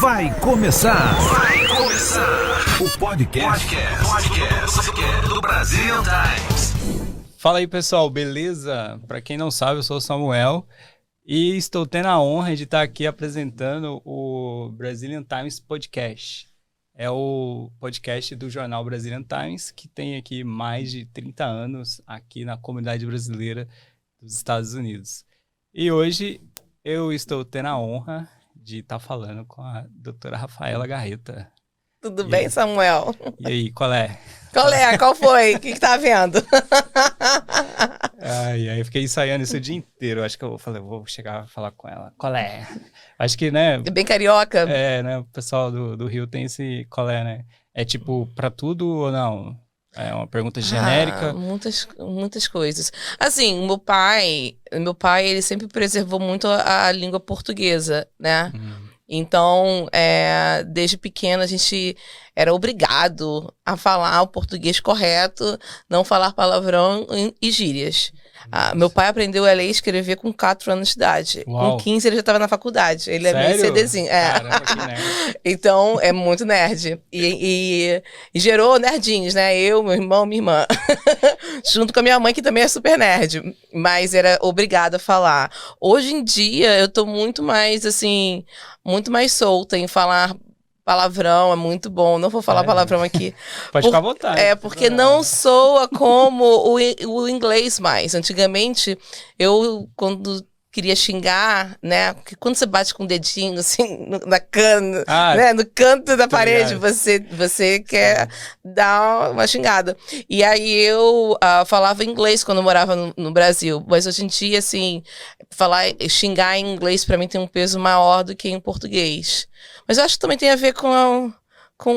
Vai começar o podcast do Brazilian Times. Fala aí, pessoal, beleza? Para quem não sabe, eu sou o Samuel e estou tendo a honra de estar aqui apresentando o Brazilian Times Podcast. É o podcast do jornal Brazilian Times, que tem aqui mais de 30 anos aqui na comunidade brasileira dos Estados Unidos. E hoje eu estou tendo a honra de estar falando com a doutora Rafaela Garreta. Tudo bem, Samuel? E aí, qual é? Qual foi? O que tá vendo? Ai, eu fiquei ensaiando isso o dia inteiro. Acho que eu falei, vou chegar a falar com ela. Qual é? Acho que, né? Bem carioca. É, né? O pessoal do Rio tem esse qual é, né? É tipo, pra tudo ou não? É uma pergunta genérica? Muitas coisas. Assim, meu pai, ele sempre preservou muito a língua portuguesa, né? Então, desde pequeno, a gente era obrigado a falar o português correto, não falar palavrão e gírias. Meu pai aprendeu a ler e escrever com 4 anos de idade. Uau. Com 15 ele já estava na faculdade. Ele é meio Sério? CDzinho. Caramba, que nerd. Então, é muito nerd. E gerou nerdinhos, né? Eu, meu irmão, minha irmã. Junto com a minha mãe, que também é super nerd. Mas era obrigada a falar. Hoje em dia, eu tô muito mais, assim, muito mais solta em falar palavrão, é muito bom. Não vou falar palavrão aqui. Pode ficar à vontade. Porque não soa como o inglês mais. Antigamente, eu, quando queria xingar, né? Porque quando você bate com o dedinho, assim, né? No canto da parede, você quer dar uma xingada. E aí eu falava inglês quando eu morava no Brasil. Mas hoje em dia, assim, xingar em inglês pra mim tem um peso maior do que em português. Mas eu acho que também tem a ver com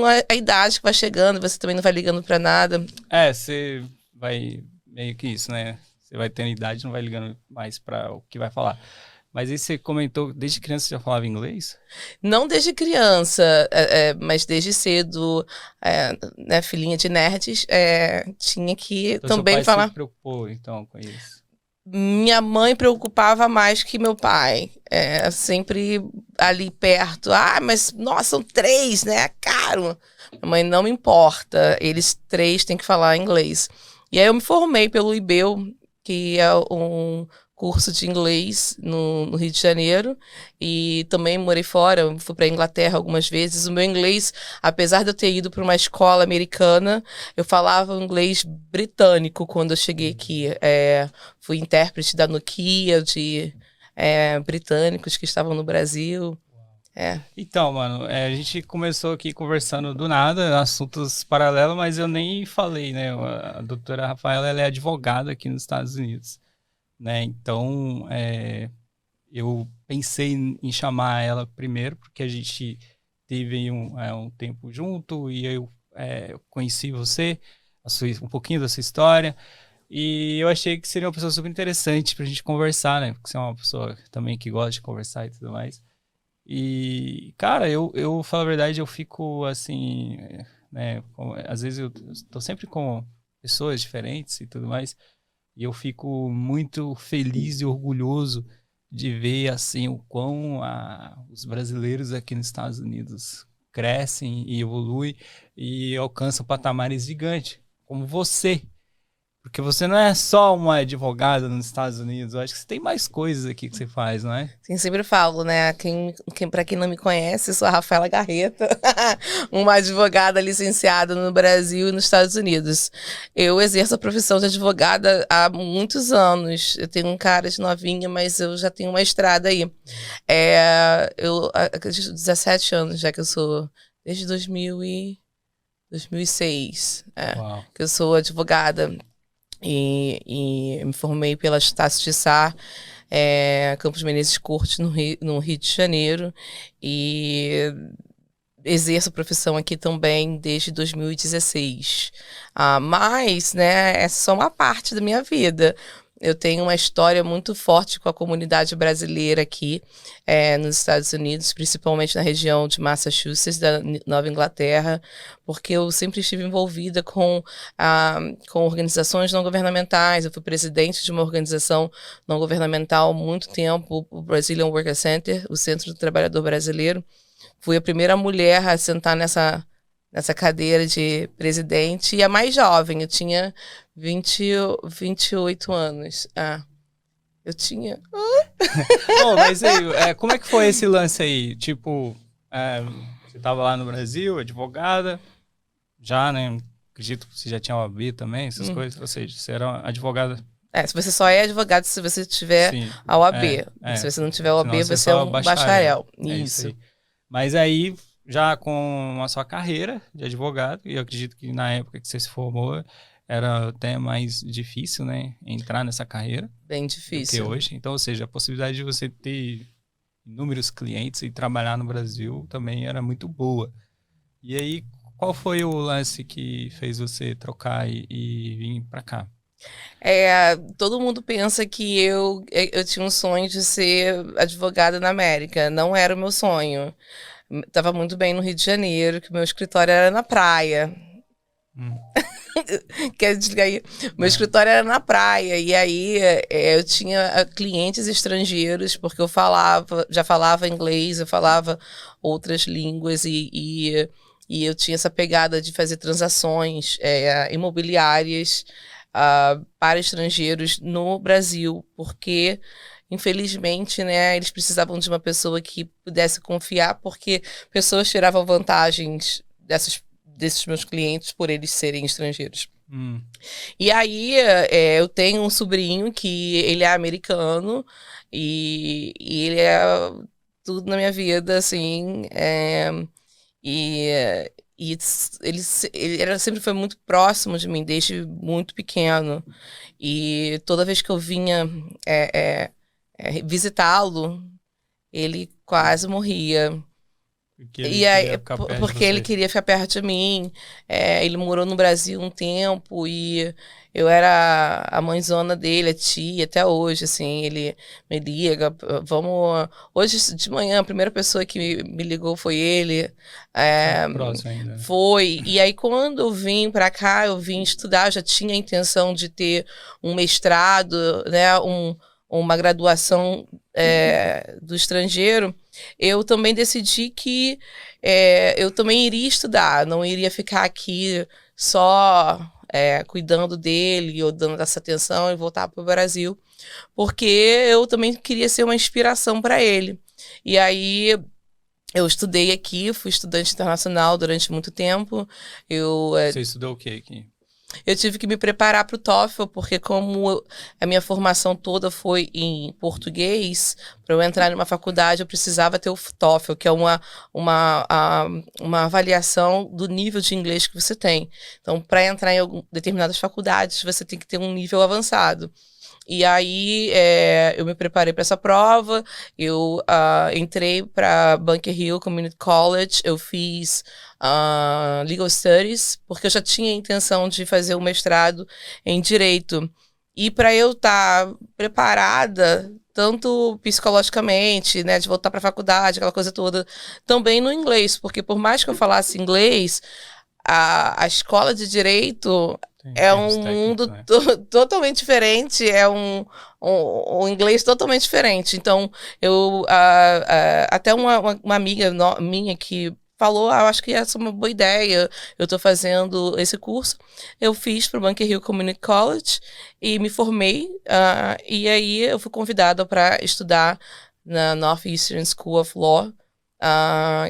a idade que vai chegando, você também não vai ligando pra nada. Você vai meio que isso, né? Você vai tendo idade, não vai ligando mais para o que vai falar. Mas aí você comentou, desde criança você já falava inglês? Não desde criança, mas desde cedo, né, filhinha de nerds, tinha que Então, também seu pai falar. se preocupou, então, com isso? Minha mãe preocupava mais que meu pai, sempre ali perto. Mas, nossa, são 3, né? É caro. Minha mãe, não me importa, eles 3 têm que falar inglês. E aí eu me formei pelo IBEL, que é um curso de inglês no Rio de Janeiro, e também morei fora, fui para a Inglaterra algumas vezes. O meu inglês, apesar de eu ter ido para uma escola americana, eu falava inglês britânico quando eu cheguei aqui. Fui intérprete da Nokia, de britânicos que estavam no Brasil. Então, mano, a gente começou aqui conversando do nada, assuntos paralelos, mas eu nem falei, né? A doutora Rafaela, ela é advogada aqui nos Estados Unidos, né? Então, eu pensei em chamar ela primeiro, porque a gente teve um tempo junto e eu conheci você, um pouquinho da sua história, e eu achei que seria uma pessoa super interessante pra gente conversar, né? Porque você é uma pessoa também que gosta de conversar e tudo mais. E, cara, eu falo a verdade, eu fico assim, né, às vezes eu tô sempre com pessoas diferentes e tudo mais, e eu fico muito feliz e orgulhoso de ver, assim, o quão os brasileiros aqui nos Estados Unidos crescem e evoluem e alcançam patamares gigantes, como você. Porque você não é só uma advogada nos Estados Unidos, eu acho que você tem mais coisas aqui que você faz, não é? Sim, sempre falo, né? Para quem não me conhece, eu sou a Rafaela Garreta, uma advogada licenciada no Brasil e nos Estados Unidos. Eu exerço a profissão de advogada há muitos anos. Eu tenho um cara de novinha, mas eu já tenho uma estrada aí. Eu acredito 17 anos já que eu sou, desde 2006, que eu sou advogada. E me formei pela Estácio de Sá, Campos Menezes Cortes, no Rio de Janeiro. E exerço a profissão aqui também desde 2016. Mas, né, é só uma parte da minha vida. Eu tenho uma história muito forte com a comunidade brasileira aqui nos Estados Unidos, principalmente na região de Massachusetts, da Nova Inglaterra, porque eu sempre estive envolvida com organizações não governamentais. Eu fui presidente de uma organização não governamental há muito tempo, o Brazilian Worker Center, o Centro do Trabalhador Brasileiro. Fui a primeira mulher a sentar nessa cadeira de presidente e a mais jovem. Eu tinha 28 anos. Eu tinha... Mas aí, como é que foi esse lance aí? Tipo, você estava lá no Brasil, advogada, já, né? Acredito que você já tinha OAB também, essas coisas. Ou seja, você era advogada. Se você só é advogado se você tiver a OAB. Se você não tiver a OAB, você é um bacharel. Isso. Mas aí, já com a sua carreira de advogado, e eu acredito que na época que você se formou, era até mais difícil, né? Entrar nessa carreira. Bem difícil. Do que hoje. Então, ou seja, a possibilidade de você ter inúmeros clientes e trabalhar no Brasil também era muito boa. E aí, qual foi o lance que fez você trocar e vir para cá? Todo mundo pensa que eu tinha um sonho de ser advogada na América. Não era o meu sonho. Estava muito bem no Rio de Janeiro, que meu escritório era na praia. Quer desligar aí? Meu escritório era na praia. E aí eu tinha clientes estrangeiros, porque eu já falava inglês, eu falava outras línguas e eu tinha essa pegada de fazer transações imobiliárias para estrangeiros no Brasil, porque infelizmente, né, eles precisavam de uma pessoa que pudesse confiar, porque pessoas tiravam vantagens desses meus clientes por eles serem estrangeiros. E aí eu tenho um sobrinho que ele é americano e ele é tudo na minha vida, assim, e ele sempre foi muito próximo de mim, desde muito pequeno. E toda vez que eu vinha visitá-lo, ele quase morria. Porque ele queria ficar perto de mim. Ele morou no Brasil um tempo e eu era a mãezona dele, a tia, até hoje, assim. Ele me liga, vamos... Hoje de manhã, a primeira pessoa que me ligou foi ele. Próximo ainda. Foi. E aí, quando eu vim pra cá, eu vim estudar, eu já tinha a intenção de ter um mestrado, né, uma graduação do estrangeiro. Eu também decidi que eu também iria estudar, não iria ficar aqui só cuidando dele ou dando essa atenção e voltar para o Brasil, porque eu também queria ser uma inspiração para ele. E aí eu estudei aqui, fui estudante internacional durante muito tempo. Você estudou o que aqui? Eu tive que me preparar para o TOEFL, porque como a minha formação toda foi em português, para eu entrar numa faculdade eu precisava ter o TOEFL, que é uma avaliação do nível de inglês que você tem. Então, para entrar em determinadas faculdades, você tem que ter um nível avançado. E aí eu me preparei para essa prova, eu entrei para Bunker Hill Community College, eu fiz Legal Studies, porque eu já tinha a intenção de fazer um mestrado em Direito. E para eu estar preparada, tanto psicologicamente, né, de voltar para a faculdade, aquela coisa toda, também no inglês, porque por mais que eu falasse inglês, a escola de Direito é um mundo totalmente diferente, é um inglês totalmente diferente. Então, até uma amiga minha que falou, eu acho que essa é uma boa ideia, eu estou fazendo esse curso. Eu fiz para o Bunker Hill Community College e me formei, e aí eu fui convidada para estudar na Northeastern School of Law,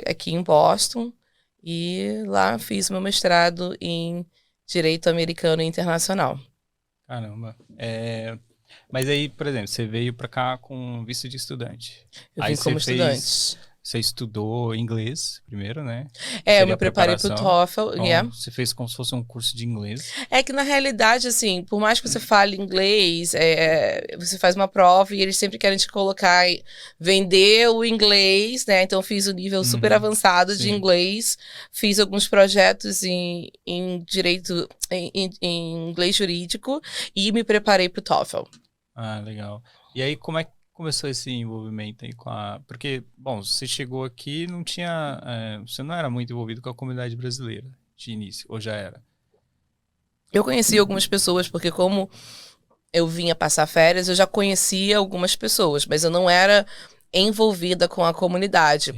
aqui em Boston, e lá fiz meu mestrado em Direito Americano e Internacional. Caramba. Mas aí, por exemplo, você veio para cá com visto de estudante. Eu vim como estudante. Você estudou inglês primeiro, né? Eu me preparei para o TOEFL. Então, você fez como se fosse um curso de inglês. É que, na realidade, assim, por mais que você fale inglês, você faz uma prova e eles sempre querem te colocar, vender o inglês, né? Então, fiz o nível super avançado de inglês. Fiz alguns projetos em direito, em inglês jurídico e me preparei para o TOEFL. Legal. E aí, como é que começou esse envolvimento aí porque, bom, você chegou aqui não tinha... você não era muito envolvido com a comunidade brasileira de início, ou já era? Eu conheci algumas pessoas, porque como eu vinha passar férias, eu já conhecia algumas pessoas, mas eu não era envolvida com a comunidade.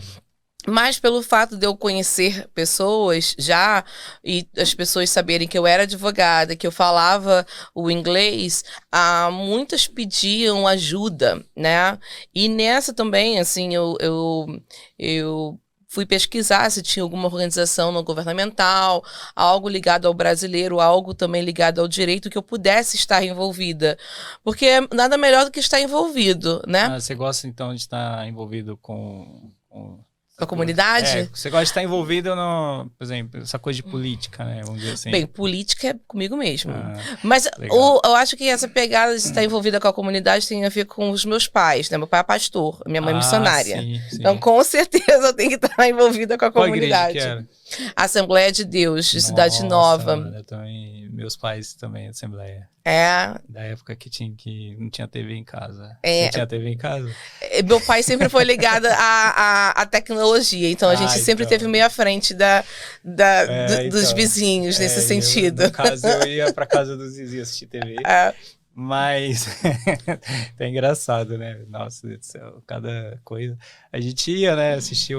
Mas pelo fato de eu conhecer pessoas já, e as pessoas saberem que eu era advogada, que eu falava o inglês, muitas pediam ajuda, né? E nessa também, assim, eu fui pesquisar se tinha alguma organização não governamental, algo ligado ao brasileiro, algo também ligado ao direito que eu pudesse estar envolvida. Porque nada melhor do que estar envolvido, né? Você gosta, então, de estar envolvido com a comunidade? Você gosta de estar envolvido no, por exemplo, essa coisa de política, né? Vamos dizer assim. Bem, política é comigo mesmo. Mas eu acho que essa pegada de estar envolvida com a comunidade tem a ver com os meus pais, né? Meu pai é pastor, minha mãe é missionária. Sim. Então, com certeza, eu tenho que estar envolvida com a comunidade. Qual igreja que era? Assembleia de Deus, de Cidade Nova. Mano, eu também, meus pais também, Assembleia. Da época que não tinha TV em casa. Você tinha TV em casa? Meu pai sempre foi ligado à tecnologia, então a gente sempre teve meio à frente dos vizinhos nesse sentido. No caso, eu ia pra casa dos vizinhos assistir TV. Mas é engraçado, né? Nossa Deus do céu, cada coisa. A gente ia, né, assistir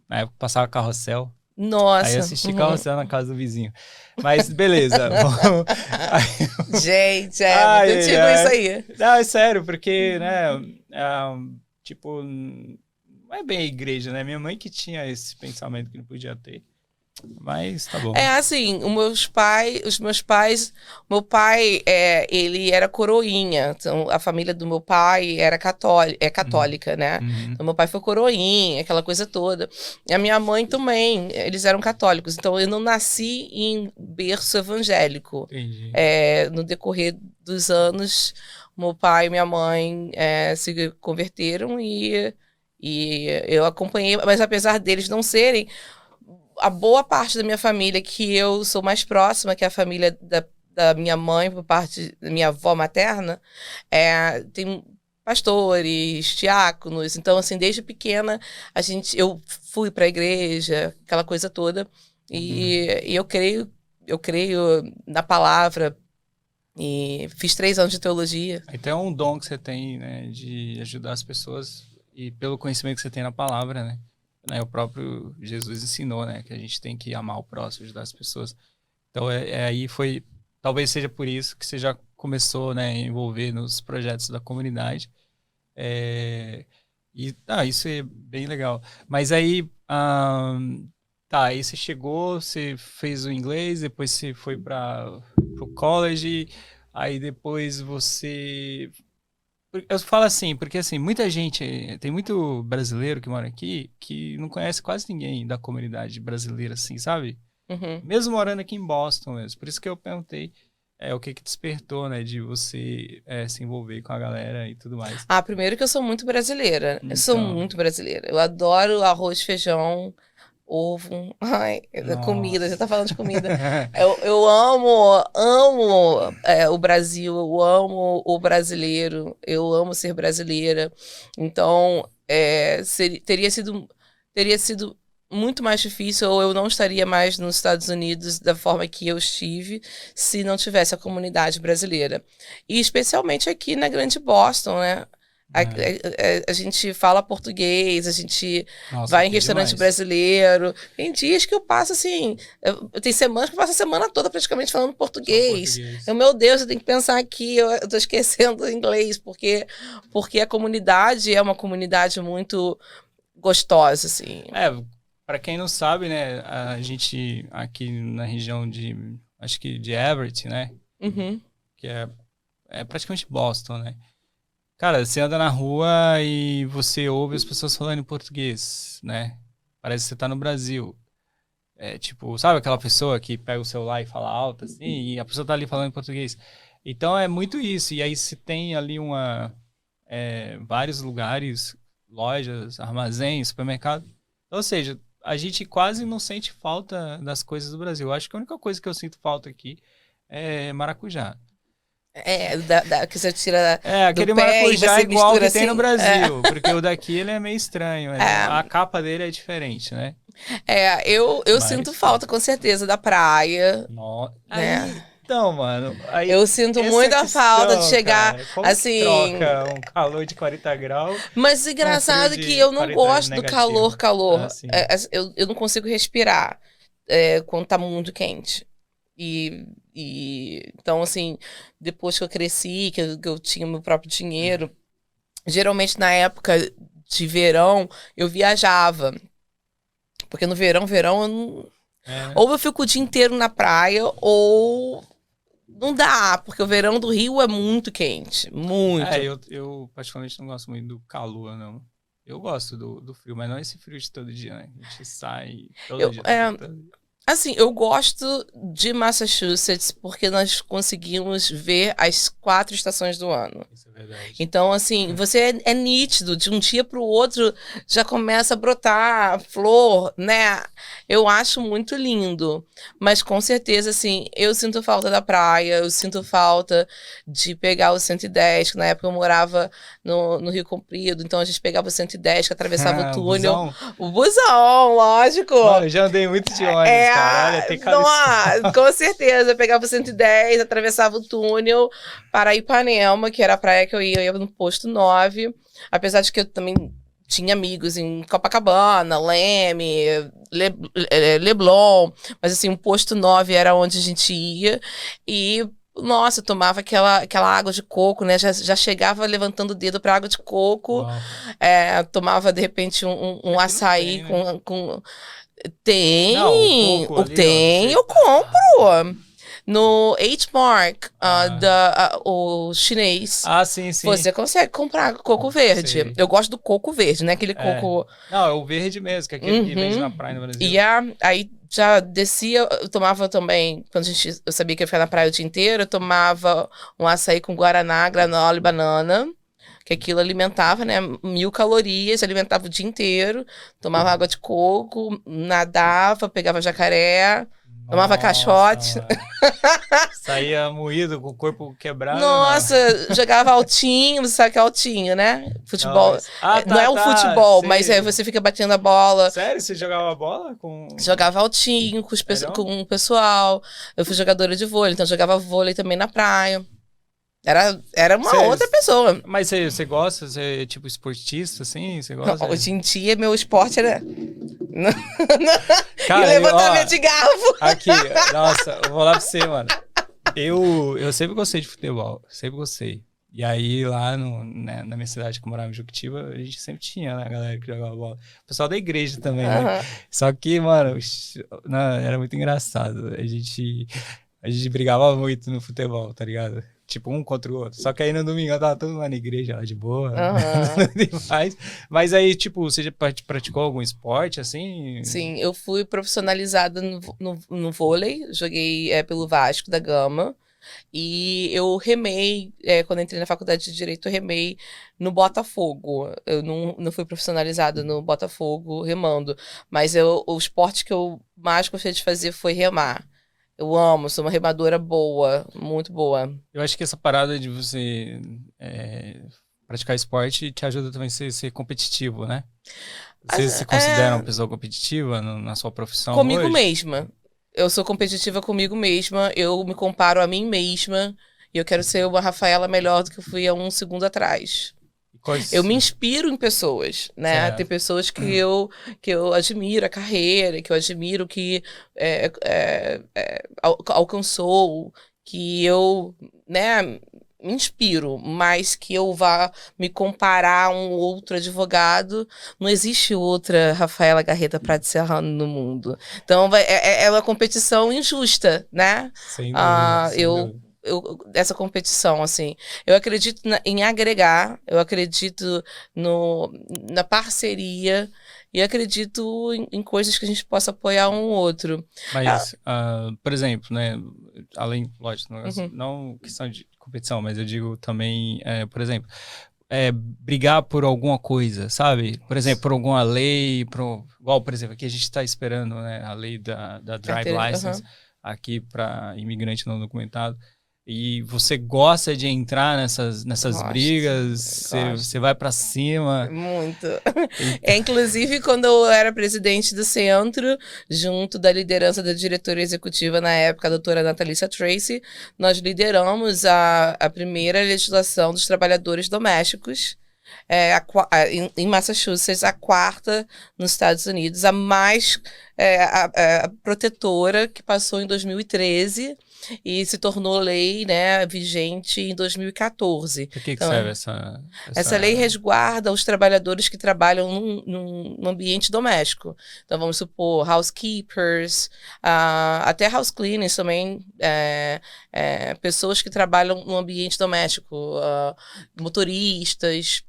na época passava Carrossel. Nossa. Aí assisti Carrossel na casa do vizinho. Mas beleza. Gente, muito antigo isso aí. Não, é sério, porque, né, tipo, não é bem a igreja, né? Minha mãe que tinha esse pensamento que não podia ter. Mas tá bom. Assim, os meus pais, meu pai, ele era coroinha, então a família do meu pai era católica, né? Então meu pai foi coroinha, aquela coisa toda. E a minha mãe também, eles eram católicos, então eu não nasci em berço evangélico. Entendi. No decorrer dos anos, meu pai e minha mãe se converteram e eu acompanhei, mas apesar deles não serem, a boa parte da minha família, que eu sou mais próxima, que é a família da minha mãe, por parte da minha avó materna, tem pastores, diáconos. Então, assim, desde pequena, eu fui para a igreja, aquela coisa toda. E eu creio na palavra. E fiz 3 anos de teologia. Então é um dom que você tem, né, de ajudar as pessoas e pelo conhecimento que você tem na palavra, né? O próprio Jesus ensinou, né, que a gente tem que amar o próximo, ajudar as pessoas. Então aí foi, talvez seja por isso que você já começou, né, a envolver nos projetos da comunidade. Isso é bem legal. Mas aí, aí você chegou, você fez o inglês, depois você foi para o college, aí depois você... Eu falo assim, porque assim, muita gente, tem muito brasileiro que mora aqui que não conhece quase ninguém da comunidade brasileira, assim, sabe? Mesmo morando aqui em Boston mesmo. Por isso que eu perguntei o que despertou, né, de você se envolver com a galera e tudo mais. Primeiro que eu sou muito brasileira. Eu sou muito brasileira. Eu adoro arroz, feijão, ovo, comida, já tá falando de comida. Eu amo o Brasil, eu amo o brasileiro, eu amo ser brasileira. Então, teria sido muito mais difícil, ou eu não estaria mais nos Estados Unidos da forma que eu estive se não tivesse a comunidade brasileira. E especialmente aqui na grande Boston, né? A gente fala português, a gente vai em restaurante brasileiro. Tem dias que eu passo assim, tem semanas que eu passo a semana toda praticamente falando português. Meu Deus, eu tenho que pensar aqui, eu tô esquecendo o inglês, porque a comunidade é uma comunidade muito gostosa, assim. Para quem não sabe, né, a gente aqui na região acho que de Everett, né, que é praticamente Boston, né. Cara, você anda na rua e você ouve as pessoas falando em português, né? Parece que você tá no Brasil. Tipo, sabe aquela pessoa que pega o celular e fala alto, assim, e a pessoa tá ali falando em português. Então é muito isso. E aí você tem ali vários lugares, lojas, armazéns, supermercado. Ou seja, a gente quase não sente falta das coisas do Brasil. Eu acho que a única coisa que eu sinto falta aqui é maracujá. Que você tira aquele do pé maracujá e igual que assim, tem no Brasil, porque o daqui ele é meio estranho, a capa dele é diferente, né? Eu sinto falta, com certeza, da praia. Né? Então, mano, aí, Eu sinto essa muita questão, falta de chegar, cara, como assim... que troca um calor de 40 graus Mas com um engraçado frio que de eu não 40 gosto do negativo? calor. Assim. Eu não consigo respirar quando tá muito quente. Então, assim, depois que eu cresci, que eu tinha meu próprio dinheiro, geralmente na época de verão, eu viajava. Porque no verão, eu não... Ou eu fico o dia inteiro na praia, ou não dá, porque o verão do Rio é muito quente. Muito. Eu particularmente não gosto muito do calor, não. Eu gosto do frio, mas não esse frio de todo dia, né? A gente sai todo dia. Assim, eu gosto de Massachusetts porque nós conseguimos ver as 4 estações do ano. Isso é verdade. Então, assim, você é nítido, de um dia para o outro já começa a brotar flor, né? Eu acho muito lindo. Mas, com certeza, assim, eu sinto falta da praia, eu sinto falta de pegar o 110, que na época eu morava no Rio Comprido, então a gente pegava o 110, que atravessava o túnel. O busão, lógico. Mano, eu já andei muito de ônibus, cara. Olha, tem cada com certeza. Eu pegava o 110, atravessava o túnel para Ipanema, que era a praia que eu ia no posto 9. Apesar de que eu também tinha amigos em Copacabana, Leme, Leblon. Mas assim, o posto 9 era onde a gente ia. E, nossa, eu tomava aquela água de coco, né? Já chegava levantando o dedo para água de coco. Tomava, de repente, um açaí tem, né? com... Tem, não, o coco ali, tem, eu compro. No H-Mark, o chinês. Sim. Você consegue comprar coco verde. Sei. Eu gosto do coco verde, né? Aquele coco... Não, é o verde mesmo, que é aquele que vende na praia no Brasil. E aí já descia, eu tomava também, quando eu sabia que ia ficar na praia o dia inteiro, eu tomava um açaí com guaraná, granola e banana. Que aquilo alimentava, né, 1000 calorias, alimentava o dia inteiro, tomava água de coco, nadava, pegava jacaré, tomava caixote. Saía moído, com o corpo quebrado. Nossa, jogava altinho, você sabe que é altinho, né? Futebol. Não é o futebol, sei. mas você fica batendo a bola. Sério? Você jogava bola? Jogava altinho com o pessoal. Eu fui jogadora de vôlei, então jogava vôlei também na praia. Era uma outra pessoa. Mas você gosta? Você é tipo esportista, assim? Você gosta? Hoje em dia, meu esporte era... Cara, e levantamento de garfo. Aqui, nossa, eu vou lá pra você, mano. Eu sempre gostei de futebol. Sempre gostei. E aí, lá na minha cidade, que eu morava em Juquitiba, a gente sempre tinha, né, a galera que jogava bola. O pessoal da igreja também, né? Só que, mano, era muito engraçado. A gente brigava muito no futebol, tá ligado? Tipo, um contra o outro. Só que aí no domingo eu tava todo lá na igreja, lá de boa. Demais. Mas aí, tipo, você já praticou algum esporte, assim? Sim, eu fui profissionalizada no vôlei. Joguei pelo Vasco da Gama. E eu remei, quando entrei na faculdade de Direito, eu remei no Botafogo. Eu não fui profissionalizada no Botafogo remando. Mas o esporte que eu mais gostei de fazer foi remar. Eu amo, sou uma remadora boa, muito boa. Eu acho que essa parada de você praticar esporte te ajuda também a ser competitivo, né? Você se considera uma pessoa competitiva na sua profissão comigo hoje? mesma. Eu sou competitiva comigo mesma, eu me comparo a mim mesma e eu quero ser uma Rafaela melhor do que eu fui há um segundo atrás. Eu me inspiro em pessoas, né? Tem pessoas que eu admiro a carreira, que eu admiro que alcançou, que eu, né, me inspiro, mas que eu vá me comparar a um outro advogado, não existe outra Rafaela Garreta Prado Serrano no mundo. Então é uma competição injusta, né? Sem dúvida, Essa competição, assim. Eu acredito em agregar, eu acredito na parceria e acredito em coisas que a gente possa apoiar um outro. Mas, por exemplo, né, além, lógico, não questão de competição, mas eu digo também, por exemplo, brigar por alguma coisa, sabe? Por exemplo, por alguma lei, igual, por exemplo, aqui a gente está esperando, né, a lei da Drive License aqui para imigrante não documentado. E você gosta de entrar nessas Gosto, brigas? Você vai para cima? Muito. Inclusive, quando eu era presidente do centro, junto da liderança da diretora executiva na época, a doutora Natalícia Tracy, nós lideramos a primeira legislação dos trabalhadores domésticos. Em Massachusetts, a quarta nos Estados Unidos, a mais a protetora, que passou em 2013 e se tornou lei, né, vigente em 2014. Por que serve essa lei resguarda os trabalhadores que trabalham num ambiente doméstico. Então, vamos supor, housekeepers, até house cleaners também, pessoas que trabalham no ambiente doméstico, motoristas.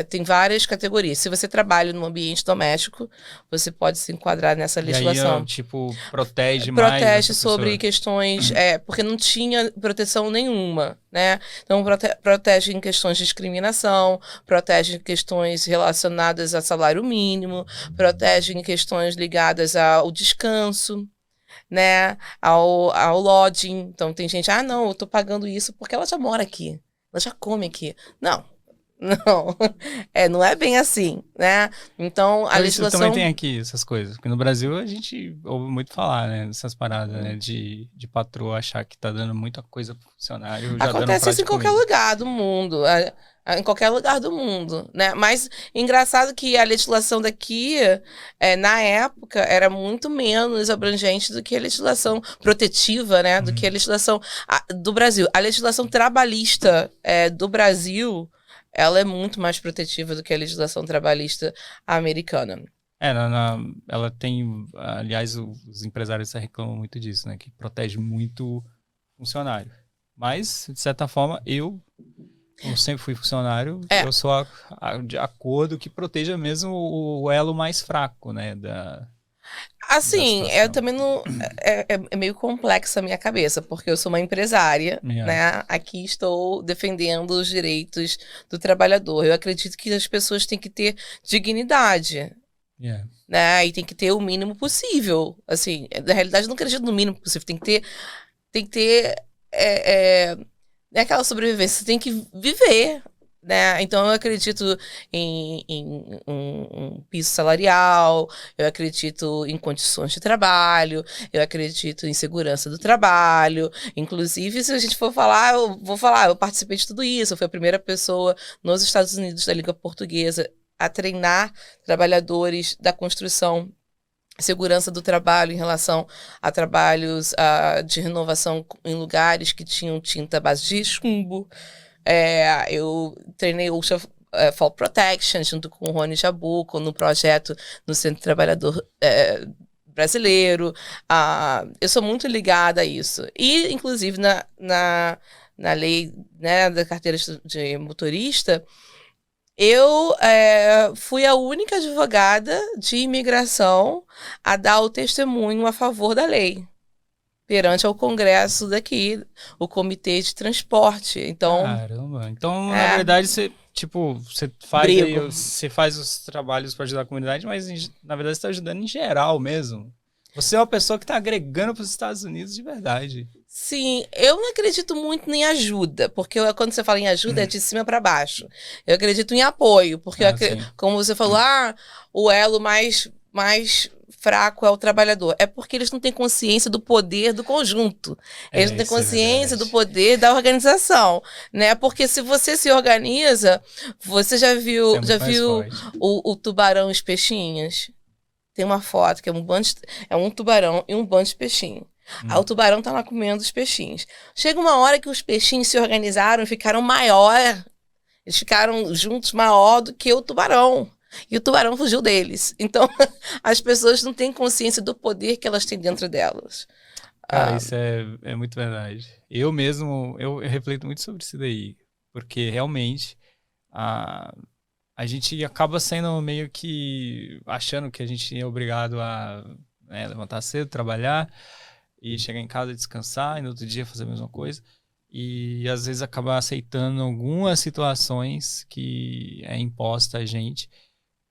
Tem várias categorias. Se você trabalha no ambiente doméstico, você pode se enquadrar nessa legislação. E aí, tipo, protege mais. Protege sobre questões, porque não tinha proteção nenhuma, né? Então, protege em questões de discriminação, protege em questões relacionadas a salário mínimo, protege em questões ligadas ao descanso, né? Ao lodging. Então, tem gente, não, eu tô pagando isso porque ela já mora aqui, ela já come aqui. Não, não é bem assim, né? Então, a legislação... também tem aqui essas coisas, porque no Brasil a gente ouve muito falar, né, dessas paradas, né, de patroa achar que tá dando muita coisa pro funcionário. Acontece isso em qualquer lugar do mundo, em qualquer lugar do mundo, né? Mas engraçado que a legislação daqui, na época, era muito menos abrangente do que a legislação protetiva, né? Do que a legislação do Brasil. A legislação trabalhista do Brasil, ela é muito mais protetiva do que a legislação trabalhista americana. Ela tem, aliás, os empresários reclamam muito disso, né? Que protege muito o funcionário. Mas, de certa forma, eu sempre fui funcionário, eu sou de acordo que proteja mesmo o elo mais fraco, né? Assim, eu também não... É meio complexa a minha cabeça, porque eu sou uma empresária, né? Aqui estou defendendo os direitos do trabalhador. Eu acredito que as pessoas têm que ter dignidade, né? E tem que ter o mínimo possível. Assim, na realidade, eu não acredito no mínimo possível. Tem que ter aquela sobrevivência. Você tem que viver, né? Então, eu acredito em um piso salarial, eu acredito em condições de trabalho, eu acredito em segurança do trabalho. Inclusive, se a gente for falar, eu participei de tudo isso. Eu fui a primeira pessoa nos Estados Unidos da língua portuguesa a treinar trabalhadores da construção, segurança do trabalho em relação a trabalhos de renovação em lugares que tinham tinta à base de chumbo. Eu treinei o Fall Protection junto com o Rony Jabuco no projeto no Centro Trabalhador Brasileiro. Eu sou muito ligada a isso. E, inclusive, na lei, né, da carteira de motorista, eu fui a única advogada de imigração a dar o testemunho a favor da lei perante ao Congresso daqui, o Comitê de Transporte. Então, caramba! Então, na verdade, você faz os trabalhos para ajudar a comunidade, mas na verdade você está ajudando em geral mesmo. Você é uma pessoa que está agregando para os Estados Unidos de verdade. Sim, eu não acredito muito em ajuda, porque quando você fala em ajuda é de cima para baixo. Eu acredito em apoio, porque como você falou, o elo mais fraco é o trabalhador. É porque eles não têm consciência do poder do conjunto. Eles não têm consciência do poder da organização, né? Porque se você se organiza, você já viu o tubarão e os peixinhos? Tem uma foto que é um tubarão e um bando de peixinhos. O tubarão tá lá comendo os peixinhos. Chega uma hora que os peixinhos se organizaram e ficaram maior. Eles ficaram juntos maior do que o tubarão. E o tubarão fugiu deles. Então, as pessoas não têm consciência do poder que elas têm dentro delas. Cara, isso é muito verdade. Eu mesmo, eu reflito muito sobre isso daí. Porque, realmente, a gente acaba sendo meio que achando que a gente é obrigado a levantar cedo, trabalhar e chegar em casa, descansar e no outro dia fazer a mesma coisa. E às vezes acabar aceitando algumas situações que é imposta a gente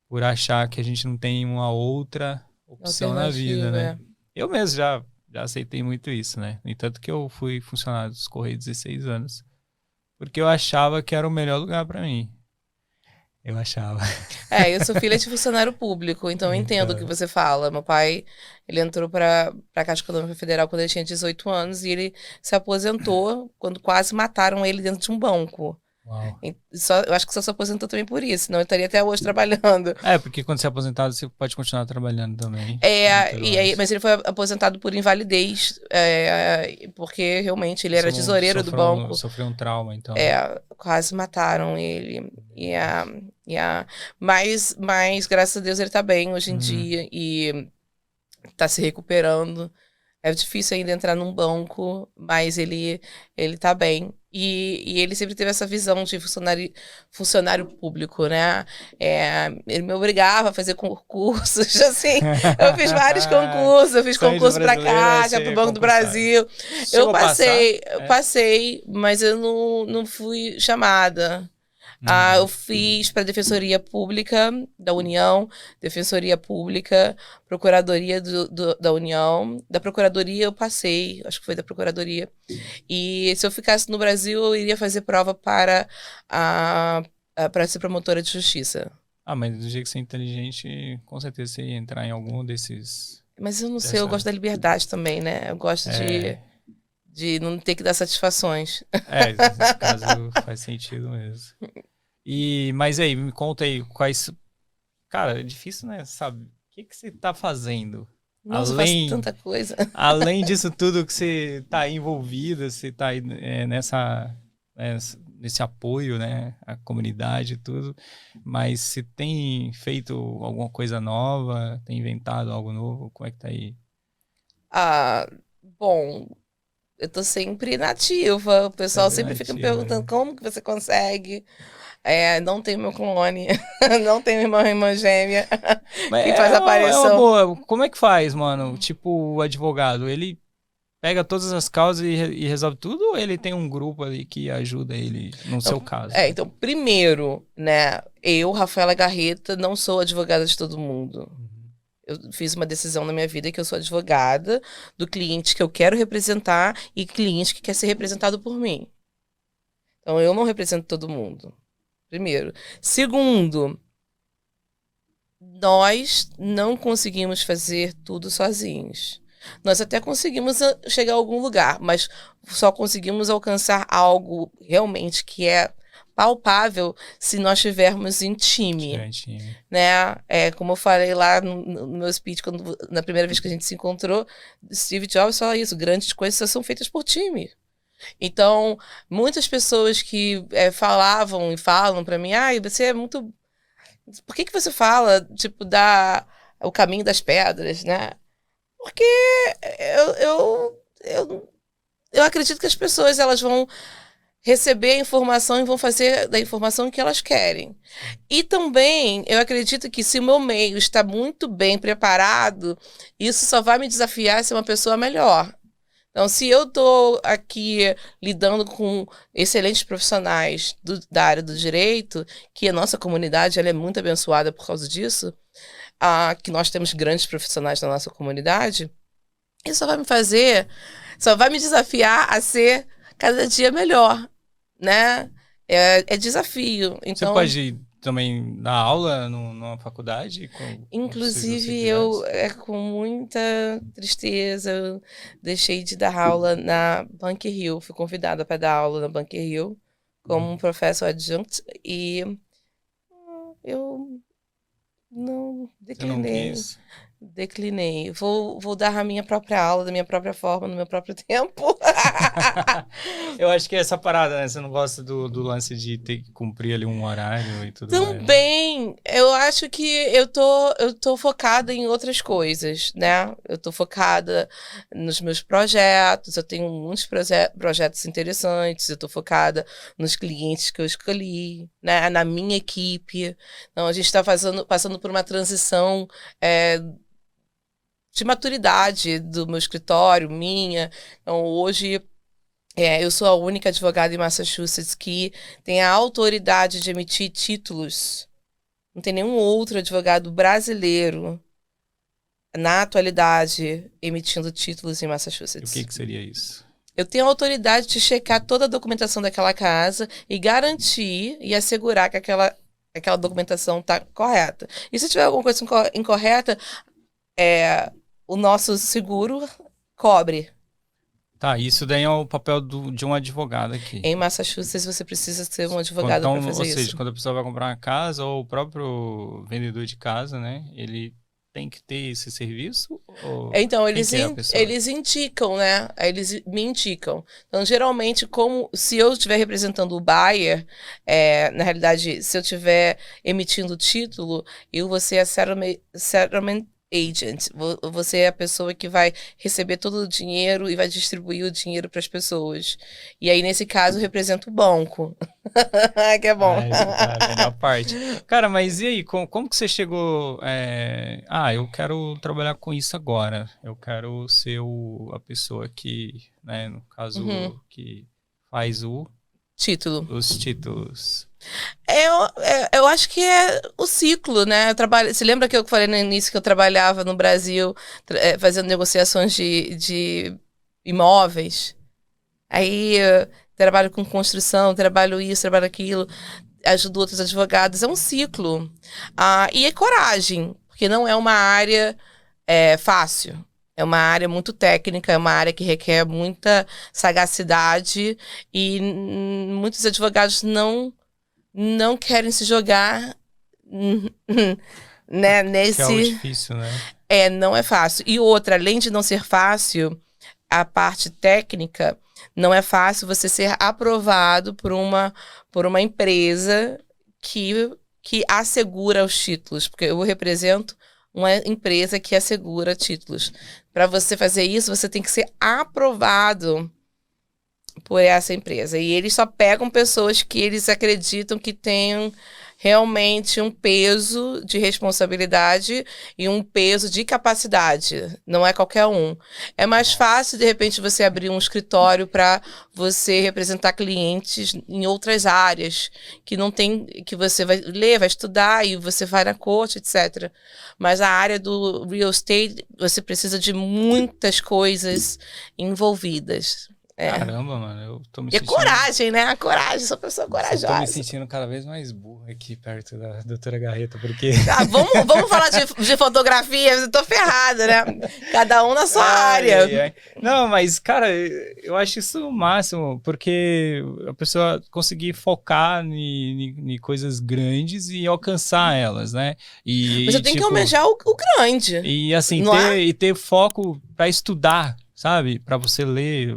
por achar que a gente não tem uma outra opção na vida, né? Eu mesmo já já aceitei muito isso, né? No entanto que eu fui funcionário dos Correios 16 anos, porque eu achava que era o melhor lugar para mim. Eu achava. Eu sou filha de funcionário público, então eu entendo o que Então, você fala. Meu pai, ele entrou para a Caixa Econômica Federal quando ele tinha 18 anos e ele se aposentou quando quase mataram ele dentro de um banco. uau. Eu acho que só se aposentou também por isso, senão eu estaria até hoje trabalhando. Porque quando você é aposentado, você pode continuar trabalhando também. Mas ele foi aposentado por invalidez, porque realmente ele era Você tesoureiro do banco. Sofreu um trauma, então. Quase mataram ele. Mas, graças a Deus, ele tá bem hoje em dia e tá se recuperando. É difícil ainda entrar num banco, mas ele tá bem. E ele sempre teve essa visão de funcionário público, né? Ele me obrigava a fazer concursos, assim. Eu fiz vários concursos, eu fiz concurso para Caixa, para o Banco do Brasil. Eu passei, mas eu não fui chamada. Eu fiz para a Defensoria Pública da União, Defensoria Pública, Procuradoria da União. Da Procuradoria eu passei, acho que foi da Procuradoria. E se eu ficasse no Brasil, eu iria fazer prova para ser promotora de justiça. Mas do jeito que você é inteligente, com certeza você ia entrar em algum desses... Mas eu não sei, eu gosto da liberdade também, né? Eu gosto de não ter que dar satisfações. Nesse caso faz sentido mesmo. Mas aí, me conta aí, quais... Cara, é difícil, né? Sabe? O que você tá fazendo? Nossa, eu faço tanta coisa. Além disso tudo que você tá envolvida, você tá aí nesse apoio, né? A comunidade e tudo. Mas você tem feito alguma coisa nova? Tem inventado algo novo? Como é que tá aí? Bom... Eu tô sempre nativa. O pessoal sempre fica me perguntando como que você consegue. Não tem meu clone. Não tem minha irmã gêmea. Que faz aparição. É uma boa. Como é que faz, mano? Tipo, o advogado, ele pega todas as causas e resolve tudo, ou ele tem um grupo ali que ajuda ele no seu caso? Então, primeiro, né? Eu, Rafaela Garreta, não sou advogada de todo mundo. Eu fiz uma decisão na minha vida que eu sou advogada do cliente que eu quero representar e cliente que quer ser representado por mim. Então, eu não represento todo mundo. Primeiro. Segundo, nós não conseguimos fazer tudo sozinhos. Nós até conseguimos chegar a algum lugar, mas só conseguimos alcançar algo realmente que é palpável se nós estivermos em time, né? Como eu falei lá no meu speech, na primeira vez que a gente se encontrou, Steve Jobs fala isso, grandes coisas são feitas por time. Então, muitas pessoas que falavam e falam para mim, você é muito... Por que você fala, tipo, o caminho das pedras, né? Porque eu acredito que as pessoas, elas vão receber a informação e vão fazer da informação o que elas querem. E também, eu acredito que se o meu meio está muito bem preparado, isso só vai me desafiar a ser uma pessoa melhor. Então, se eu estou aqui lidando com excelentes profissionais da área do direito, que a nossa comunidade ela é muito abençoada por causa disso, que nós temos grandes profissionais na nossa comunidade, isso só vai me desafiar a ser cada dia melhor, né? É desafio. Então, você pode também dar aula numa faculdade? Inclusive, com muita tristeza, eu deixei de dar aula na Bunker Hill. Fui convidada para dar aula na Bunker Hill como um professor adjunct e eu não declinei. Declinei. Vou dar a minha própria aula, da minha própria forma, no meu próprio tempo. Eu acho que é essa parada, né? Você não gosta do lance de ter que cumprir ali um horário e tudo mais. Também, eu acho que eu tô focada em outras coisas, né? Eu tô focada nos meus projetos, eu tenho muitos projetos interessantes, eu tô focada nos clientes que eu escolhi, né? Na minha equipe. Então, a gente está passando por uma transição de maturidade do meu escritório, minha. Então, hoje, eu sou a única advogada em Massachusetts que tem a autoridade de emitir títulos. Não tem nenhum outro advogado brasileiro na atualidade, emitindo títulos em E Massachusetts. o que seria isso? Eu tenho a autoridade de checar toda a documentação daquela casa e garantir e assegurar que aquela documentação está correta. E se tiver alguma coisa incorreta, o nosso seguro cobre. Tá, isso daí é o papel de um advogado aqui. Em Massachusetts, você precisa ser um advogado para fazer isso. Ou seja, quando a pessoa vai comprar uma casa, ou o próprio vendedor de casa, né? Ele tem que ter esse serviço? Então, eles indicam, né? Eles me indicam. Então, geralmente, se eu estiver representando o buyer, na realidade, se eu estiver emitindo o título, eu vou ser a settlement agent. Você é a pessoa que vai receber todo o dinheiro e vai distribuir o dinheiro para as pessoas. E aí, nesse caso, eu represento o banco. Que é bom. É a melhor parte. Cara, mas e aí? Como que você chegou... eu quero trabalhar com isso agora. Eu quero ser a pessoa que, né, no caso, que faz os títulos. Eu acho que é o ciclo, né? Você lembra que eu falei no início que eu trabalhava no Brasil fazendo negociações de imóveis? Aí trabalho com construção, trabalho isso, trabalho aquilo, ajudo outros advogados. É um ciclo. E é coragem, porque não é uma área fácil. É uma área muito técnica, é uma área que requer muita sagacidade e muitos advogados não querem se jogar né, nesse... Que é o difícil, né? Não é fácil. E outra, além de não ser fácil, a parte técnica, não é fácil você ser aprovado por uma empresa que assegura os títulos, porque eu represento uma empresa que assegura títulos. Para você fazer isso, você tem que ser aprovado por essa empresa. E eles só pegam pessoas que eles acreditam que tenham realmente um peso de responsabilidade e um peso de capacidade. Não é qualquer um. É mais fácil, de repente, você abrir um escritório para você representar clientes em outras áreas, que não tem, que você vai ler, vai estudar e você vai na corte, etc. Mas a área do real estate, você precisa de muitas coisas envolvidas. Caramba, mano, eu tô me sentindo... E coragem, né? A coragem, sou uma pessoa corajosa. Eu tô me sentindo cada vez mais burro aqui perto da doutora Garreta, porque... Vamos falar de fotografia, eu tô ferrada, né? Cada um na sua área. Não, mas, cara, eu acho isso o máximo, porque a pessoa conseguir focar em coisas grandes e alcançar elas, né? Mas você tem que almejar o grande. E, assim, ter foco pra estudar, sabe? Pra você ler...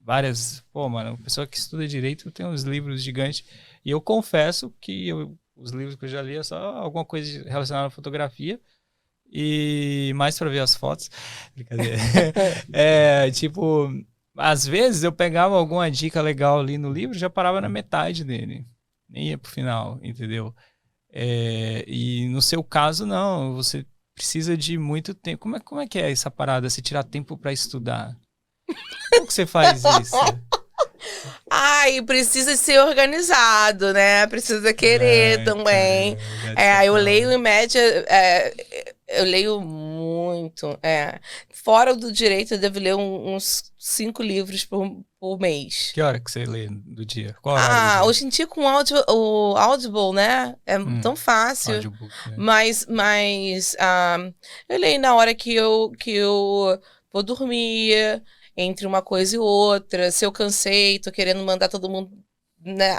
várias... Pô, mano, a pessoa que estuda direito tem uns livros gigantes. E eu confesso que os livros que eu já li é só alguma coisa relacionada à fotografia. E mais pra ver as fotos. Brincadeira. Às vezes eu pegava alguma dica legal ali no livro e já parava na metade dele. Nem ia pro final, entendeu? E no seu caso, não. Você precisa de muito tempo. Como é que é essa parada? Você tirar tempo pra estudar? Como que você faz isso? Precisa ser organizado, né? Precisa querer também. Eu leio em média, eu leio muito. Fora do direito, eu devo ler uns 5 livros por mês. Que hora que você lê do dia? Qual horário do dia? Hoje em dia com o Audible, né? É tão fácil. Audiobook, né? Mas eu leio na hora que eu vou dormir, entre uma coisa e outra. Se eu cansei, tô querendo mandar todo mundo, né,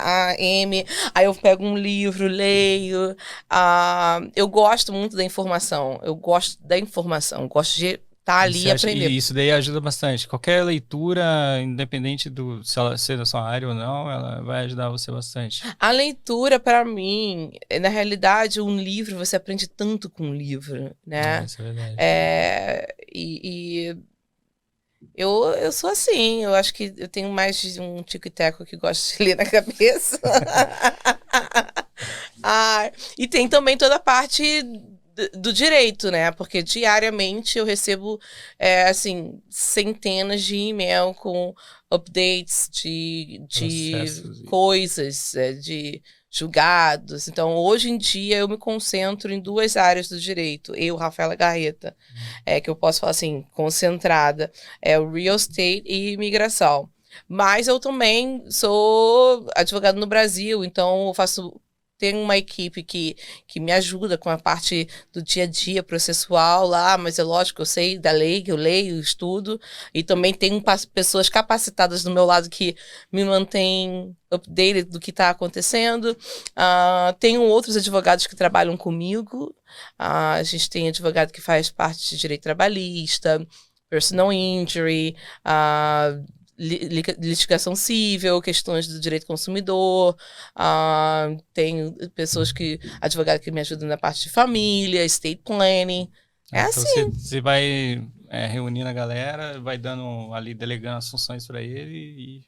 aí eu pego um livro, leio. Eu gosto muito da informação. Eu gosto de estar ali e aprender. E isso daí ajuda bastante. Qualquer leitura, independente se ela ser da sua área ou não, ela vai ajudar você bastante. A leitura, para mim, na realidade, um livro, você aprende tanto com um livro, né? Isso é verdade. Eu sou assim, eu acho que eu tenho mais de um tico e teco que gosta de ler na cabeça. E tem também toda a parte do direito, né? Porque diariamente eu recebo, assim, centenas de e-mail com updates de coisas, de julgados. Então, hoje em dia, eu me concentro em 2 áreas do direito. Eu, Rafaela Garreta, que eu posso falar assim, concentrada, é o real estate e imigração. Mas eu também sou advogada no Brasil, então eu tenho uma equipe que me ajuda com a parte do dia a dia processual lá, mas é lógico, eu sei da lei, que eu leio, estudo, e também tenho pessoas capacitadas do meu lado que me mantêm updated do que está acontecendo. Tenho outros advogados que trabalham comigo, a gente tem advogado que faz parte de direito trabalhista, personal injury, litigação civil, questões do direito consumidor, tem pessoas advogados que me ajudam na parte de família, estate planning, então assim. Você vai reunindo a galera, vai dando ali, delegando as funções para ele e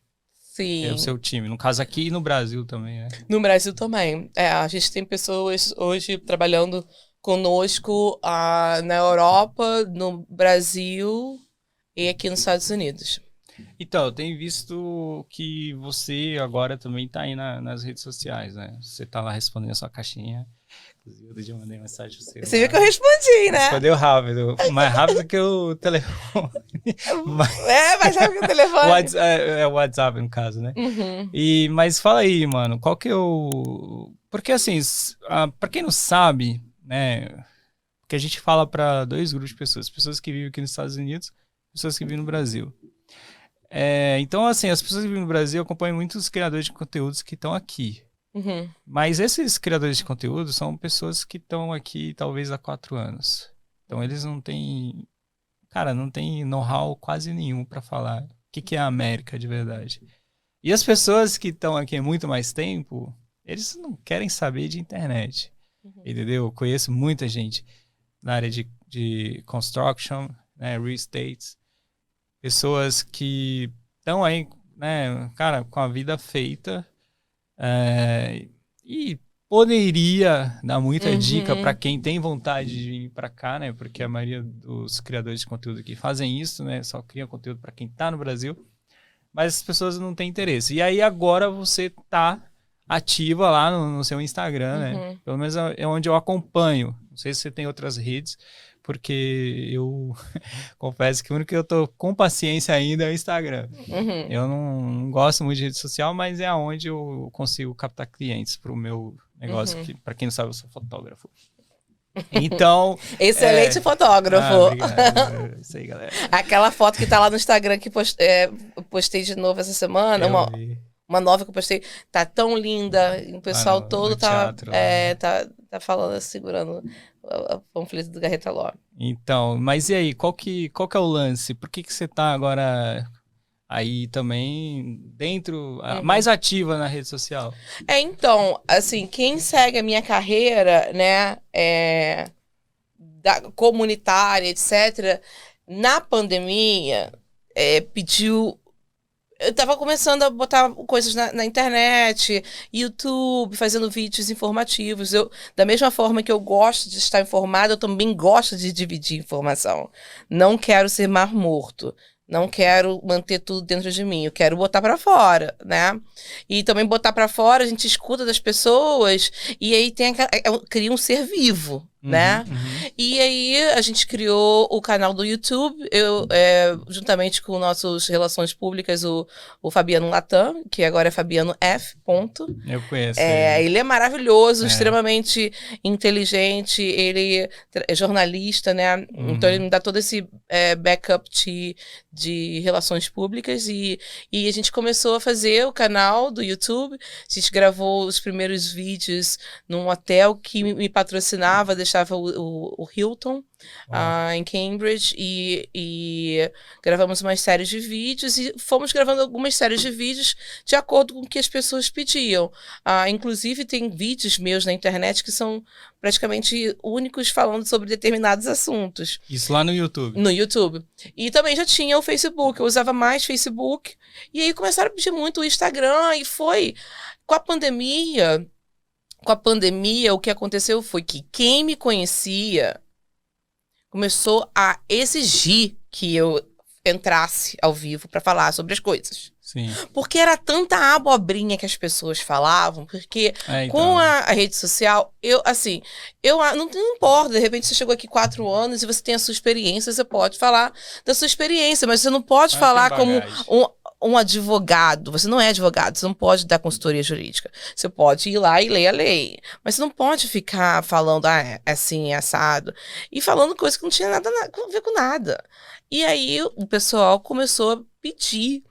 Sim. é o seu time. No caso aqui e no Brasil também, né? No Brasil também. A gente tem pessoas hoje trabalhando conosco na Europa, no Brasil e aqui nos Estados Unidos. Então, eu tenho visto que você agora também tá aí nas redes sociais, né? Você tá lá respondendo a sua caixinha. Inclusive, eu já mandei mensagem pra você. Você viu que eu respondi, né? Respondeu rápido. Mais rápido que o telefone. Mais rápido que o telefone. É o WhatsApp, no caso, né? Uhum. Mas fala aí, mano, qual que é o... Porque, assim, pra quem não sabe, né? Porque a gente fala pra 2 grupos de pessoas. Pessoas que vivem aqui nos Estados Unidos, pessoas que vivem no Brasil. Então, assim, as pessoas que vivem no Brasil acompanham muitos criadores de conteúdos que estão aqui. Uhum. Mas esses criadores de conteúdo são pessoas que estão aqui talvez há 4 anos. Então, eles não têm... Cara, não tem know-how quase nenhum para falar o que é a América de verdade. E as pessoas que estão aqui há muito mais tempo, eles não querem saber de internet. Uhum. Entendeu? Eu conheço muita gente na área de construction, né, real estate. Pessoas que estão aí, né, cara, com a vida feita e poderia dar muita dica para quem tem vontade de vir para cá, né, porque a maioria dos criadores de conteúdo aqui fazem isso, né, só criam conteúdo para quem está no Brasil, mas as pessoas não têm interesse. E aí agora você tá ativa lá no seu Instagram, né, pelo menos é onde eu acompanho. Não sei se você tem outras redes, porque eu confesso que o único que eu tô com paciência ainda é o Instagram. Uhum. Eu não gosto muito de rede social, mas é onde eu consigo captar clientes para o meu negócio, que, para quem não sabe, eu sou fotógrafo. Então... Excelente fotógrafo. Obrigado. Isso aí, galera. Aquela foto que tá lá no Instagram que postei de novo essa semana, uma nova que eu postei, tá tão linda, o pessoal todo tá falando, segurando o panfleto do Garreta Law. Então, mas e aí, qual que é o lance? Por que você tá agora aí também dentro, mais ativa na rede social? Então, assim, quem segue a minha carreira, né, comunitária, etc., na pandemia, pediu... Eu tava começando a botar coisas na internet, YouTube, fazendo vídeos informativos. Da mesma forma que eu gosto de estar informada, eu também gosto de dividir informação. Não quero ser mar morto. Não quero manter tudo dentro de mim. Eu quero botar pra fora, né? E também botar pra fora, a gente escuta das pessoas e aí cria um ser vivo, né? E aí a gente criou o canal do YouTube, juntamente com nossos relações públicas, o Fabiano Latam, que agora é Fabiano F. Eu conheço. Ele é maravilhoso, extremamente inteligente, ele é jornalista, né? Então ele me dá todo esse backup de relações públicas e a gente começou a fazer o canal do YouTube. A gente gravou os primeiros vídeos num hotel que me patrocinava, deixava o Hilton em Cambridge e gravamos umas séries de vídeos e fomos gravando algumas séries de vídeos de acordo com o que as pessoas pediam. Inclusive tem vídeos meus na internet que são praticamente únicos falando sobre determinados assuntos. Isso lá no YouTube? No YouTube. E também já tinha o Facebook, eu usava mais Facebook e aí começaram a pedir muito o Instagram e foi com a pandemia... com a pandemia, o que aconteceu foi que quem me conhecia começou a exigir que eu entrasse ao vivo para falar sobre as coisas. Sim. Porque era tanta abobrinha que as pessoas falavam, porque com a rede social, não importa, de repente você chegou aqui 4 anos e você tem a sua experiência, você pode falar da sua experiência, mas você não pode falar como um advogado. Você não é advogado, você não pode dar consultoria jurídica. Você pode ir lá e ler a lei, mas você não pode ficar falando assim, assado, e falando coisas que não tinha nada a ver com nada. E aí o pessoal começou a pedir.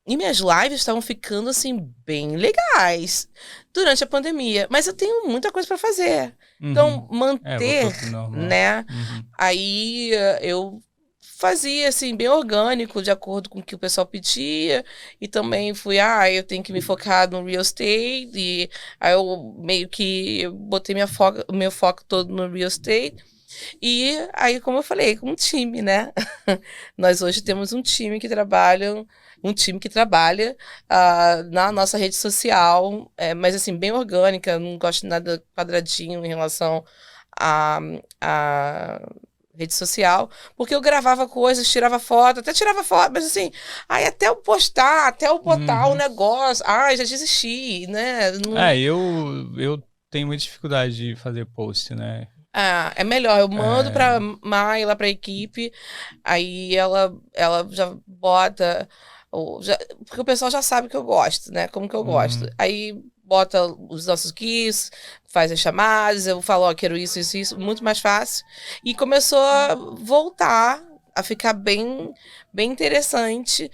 E minhas lives estavam ficando, assim, bem legais durante a pandemia. Mas eu tenho muita coisa para fazer. Então, manter, né? Aí eu fazia, assim, bem orgânico, de acordo com o que o pessoal pedia. E também fui, eu tenho que me focar no real estate. E aí eu meio que botei meu foco todo no real estate. E aí, como eu falei, com um time, né? Nós hoje temos um time que trabalha na nossa rede social, mas assim, bem orgânica, não gosto de nada quadradinho em relação à rede social, porque eu gravava coisas, tirava foto, mas assim, até eu postar, até eu botar o negócio, já desisti, né? Eu tenho muita dificuldade de fazer post, né? É melhor, eu mando pra Mai, lá pra equipe, aí ela já bota, porque o pessoal já sabe que eu gosto, né? Como que eu gosto. Aí bota os nossos GIFs, faz as chamadas, eu falo, quero isso, muito mais fácil. E começou a voltar, a ficar bem, bem interessante,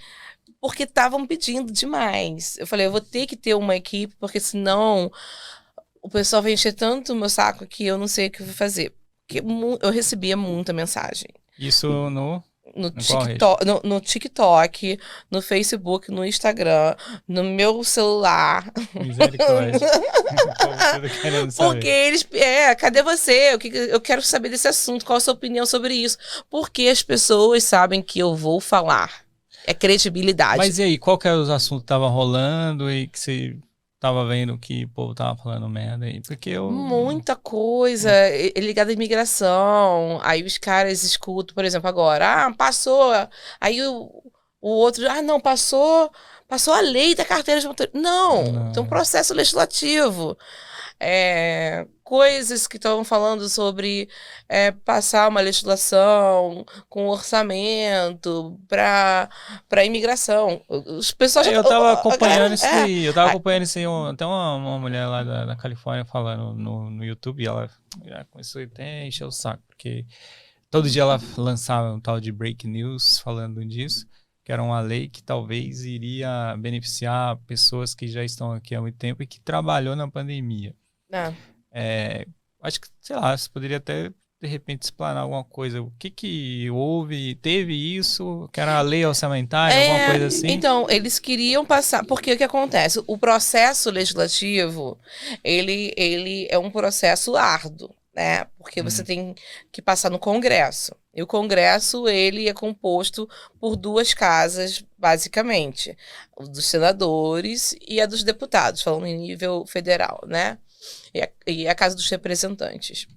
porque estavam pedindo demais. Eu falei, eu vou ter que ter uma equipe, porque senão o pessoal vai encher tanto o meu saco que eu não sei o que eu vou fazer. Porque eu recebia muita mensagem. Isso no TikTok, no Facebook, no Instagram, no meu celular. Misericórdia. Porque eles... cadê você? Eu quero saber desse assunto. Qual a sua opinião sobre isso? Porque as pessoas sabem que eu vou falar. É credibilidade. Mas e aí, qual que eram os assuntos que estavam rolando e que você tava vendo que o povo tava falando merda aí? Porque muita coisa ligada à imigração. Aí os caras escutam, por exemplo, agora, passou. Aí o outro, não, passou a lei da carteira de motorista. Não, tem um processo legislativo. Coisas que estavam falando sobre passar uma legislação com orçamento para imigração. Os pessoal eu tava acompanhando isso aí. Eu tava acompanhando isso aí. Até uma mulher lá da Califórnia falando no YouTube, e ela já começou a encher o saco, porque todo dia ela lançava um tal de break news falando disso, que era uma lei que talvez iria beneficiar pessoas que já estão aqui há muito tempo e que trabalhou na pandemia. Acho que, sei lá, você poderia até, de repente, explanar alguma coisa. O que houve? Teve isso? Que era a lei orçamentária, alguma coisa assim? Então, eles queriam passar... Porque o que acontece? O processo legislativo, ele é um processo árduo, né? Porque você tem que passar no Congresso. E o Congresso, ele é composto por 2 casas, basicamente. A dos senadores e a dos deputados, falando em nível federal, né? E a Casa dos Representantes.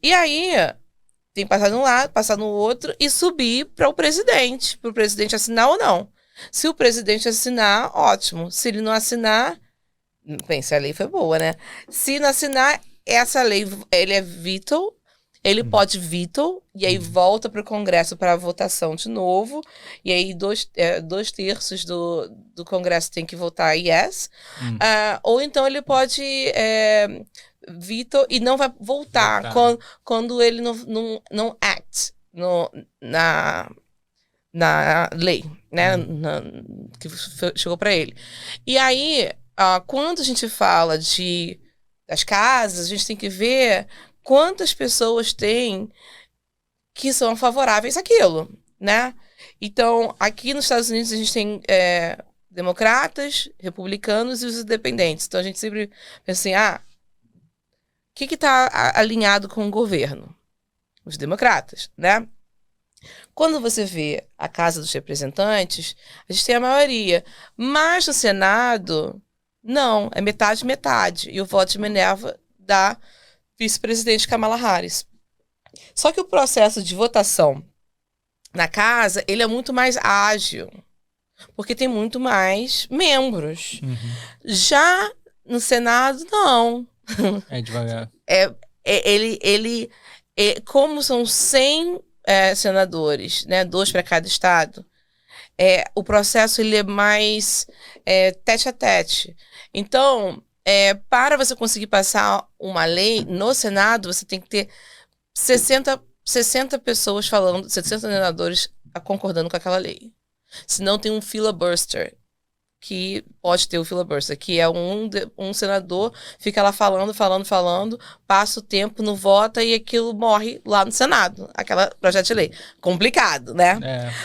E aí, tem que passar de um lado, passar no outro e subir para o presidente assinar ou não. Se o presidente assinar, ótimo. Se ele não assinar, bem, se a lei foi boa, né? Se não assinar, essa lei, ele é veto, ele pode veto, e aí volta para o Congresso para votação de novo, e aí 2/3 do Congresso tem que votar yes, ou então ele pode veto e não vai voltar quando ele não act na lei, né, que chegou para ele. E aí, quando a gente fala das casas, a gente tem que ver quantas pessoas tem que são favoráveis àquilo, né? Então, aqui nos Estados Unidos a gente tem democratas, republicanos e os independentes. Então, a gente sempre pensa assim, o que está alinhado com o governo? Os democratas, né? Quando você vê a Casa dos Representantes, a gente tem a maioria. Mas no Senado, Não, é metade, metade. E o voto de Minerva da vice-presidente Kamala Harris. Só que o processo de votação na casa, ele é muito mais ágil, porque tem muito mais membros. Já no Senado, não. É devagar. Como são 100 senadores, né, 2 para cada estado, o processo ele é mais tete a tete. Então, para você conseguir passar uma lei no Senado, você tem que ter 60 pessoas falando, 60 senadores concordando com aquela lei. Senão tem um filibuster, que pode ter o filibuster, que é um senador fica lá falando, passa o tempo, não vota e aquilo morre lá no Senado, aquele projeto de lei. Complicado, né?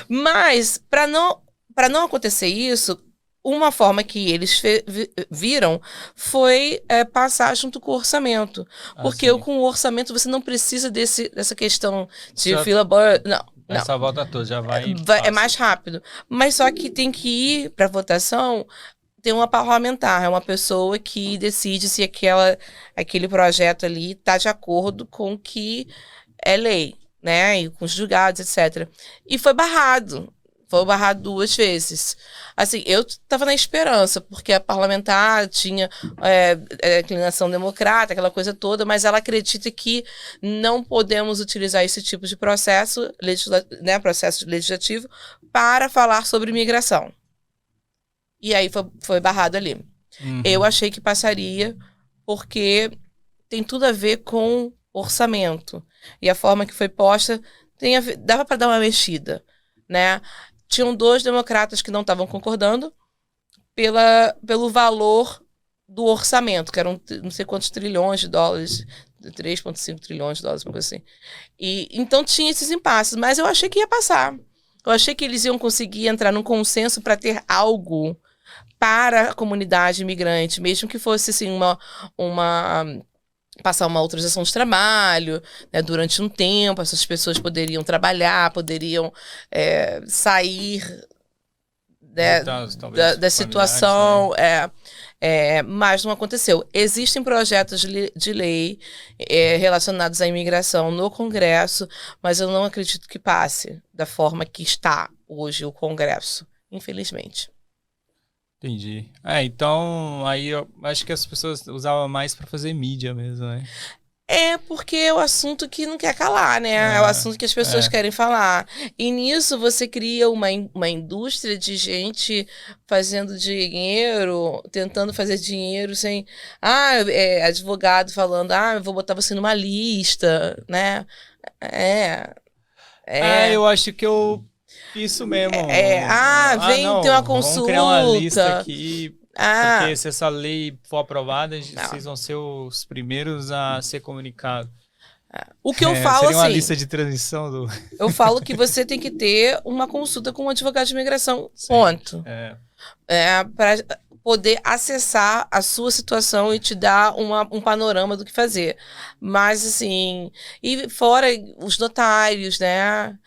Mas, para não acontecer isso, uma forma que eles viram foi passar junto com o orçamento. Porque com o orçamento você não precisa dessa questão de filibuster. Não. Essa volta toda já vai... É mais rápido. Mas só que tem que ir para votação, tem uma parlamentar, é uma pessoa que decide se aquele projeto ali está de acordo com o que é lei, né? E com os julgados, etc. E foi barrado. Foi barrado 2 vezes. Assim, eu estava na esperança, porque a parlamentar tinha inclinação democrata, aquela coisa toda, mas ela acredita que não podemos utilizar esse tipo de processo legislativo para falar sobre imigração. E aí foi barrado ali. Eu achei que passaria, porque tem tudo a ver com orçamento. E a forma que foi posta dava para dar uma mexida, né? Tinham 2 democratas que não estavam concordando pelo valor do orçamento, que eram não sei quantos trilhões de dólares, 3,5 trilhões de dólares, uma coisa assim. E, então tinha esses impasses, mas eu achei que ia passar. Eu achei que eles iam conseguir entrar num consenso para ter algo para a comunidade imigrante, mesmo que fosse assim, passar uma autorização de trabalho, né, durante um tempo, essas pessoas poderiam trabalhar, poderiam sair da situação, mas não aconteceu. Existem projetos de lei relacionados à imigração no Congresso, mas eu não acredito que passe da forma que está hoje o Congresso, infelizmente. Entendi. Então, aí eu acho que as pessoas usavam mais para fazer mídia mesmo, né? Porque é o assunto que não quer calar, né? É o assunto que as pessoas querem falar. E nisso você cria uma indústria de gente fazendo dinheiro, tentando fazer dinheiro sem... advogado falando, eu vou botar você numa lista, né? Eu acho que isso mesmo. Tem uma consulta. Vamos criar uma lista aqui, porque se essa lei for aprovada, vocês vão ser os primeiros a ser comunicados. O que eu falo seria uma lista de transição do... Eu falo que você tem que ter uma consulta com um advogado de imigração, ponto. Para poder acessar a sua situação e te dar um panorama do que fazer. Mas, assim... E fora os notários, né?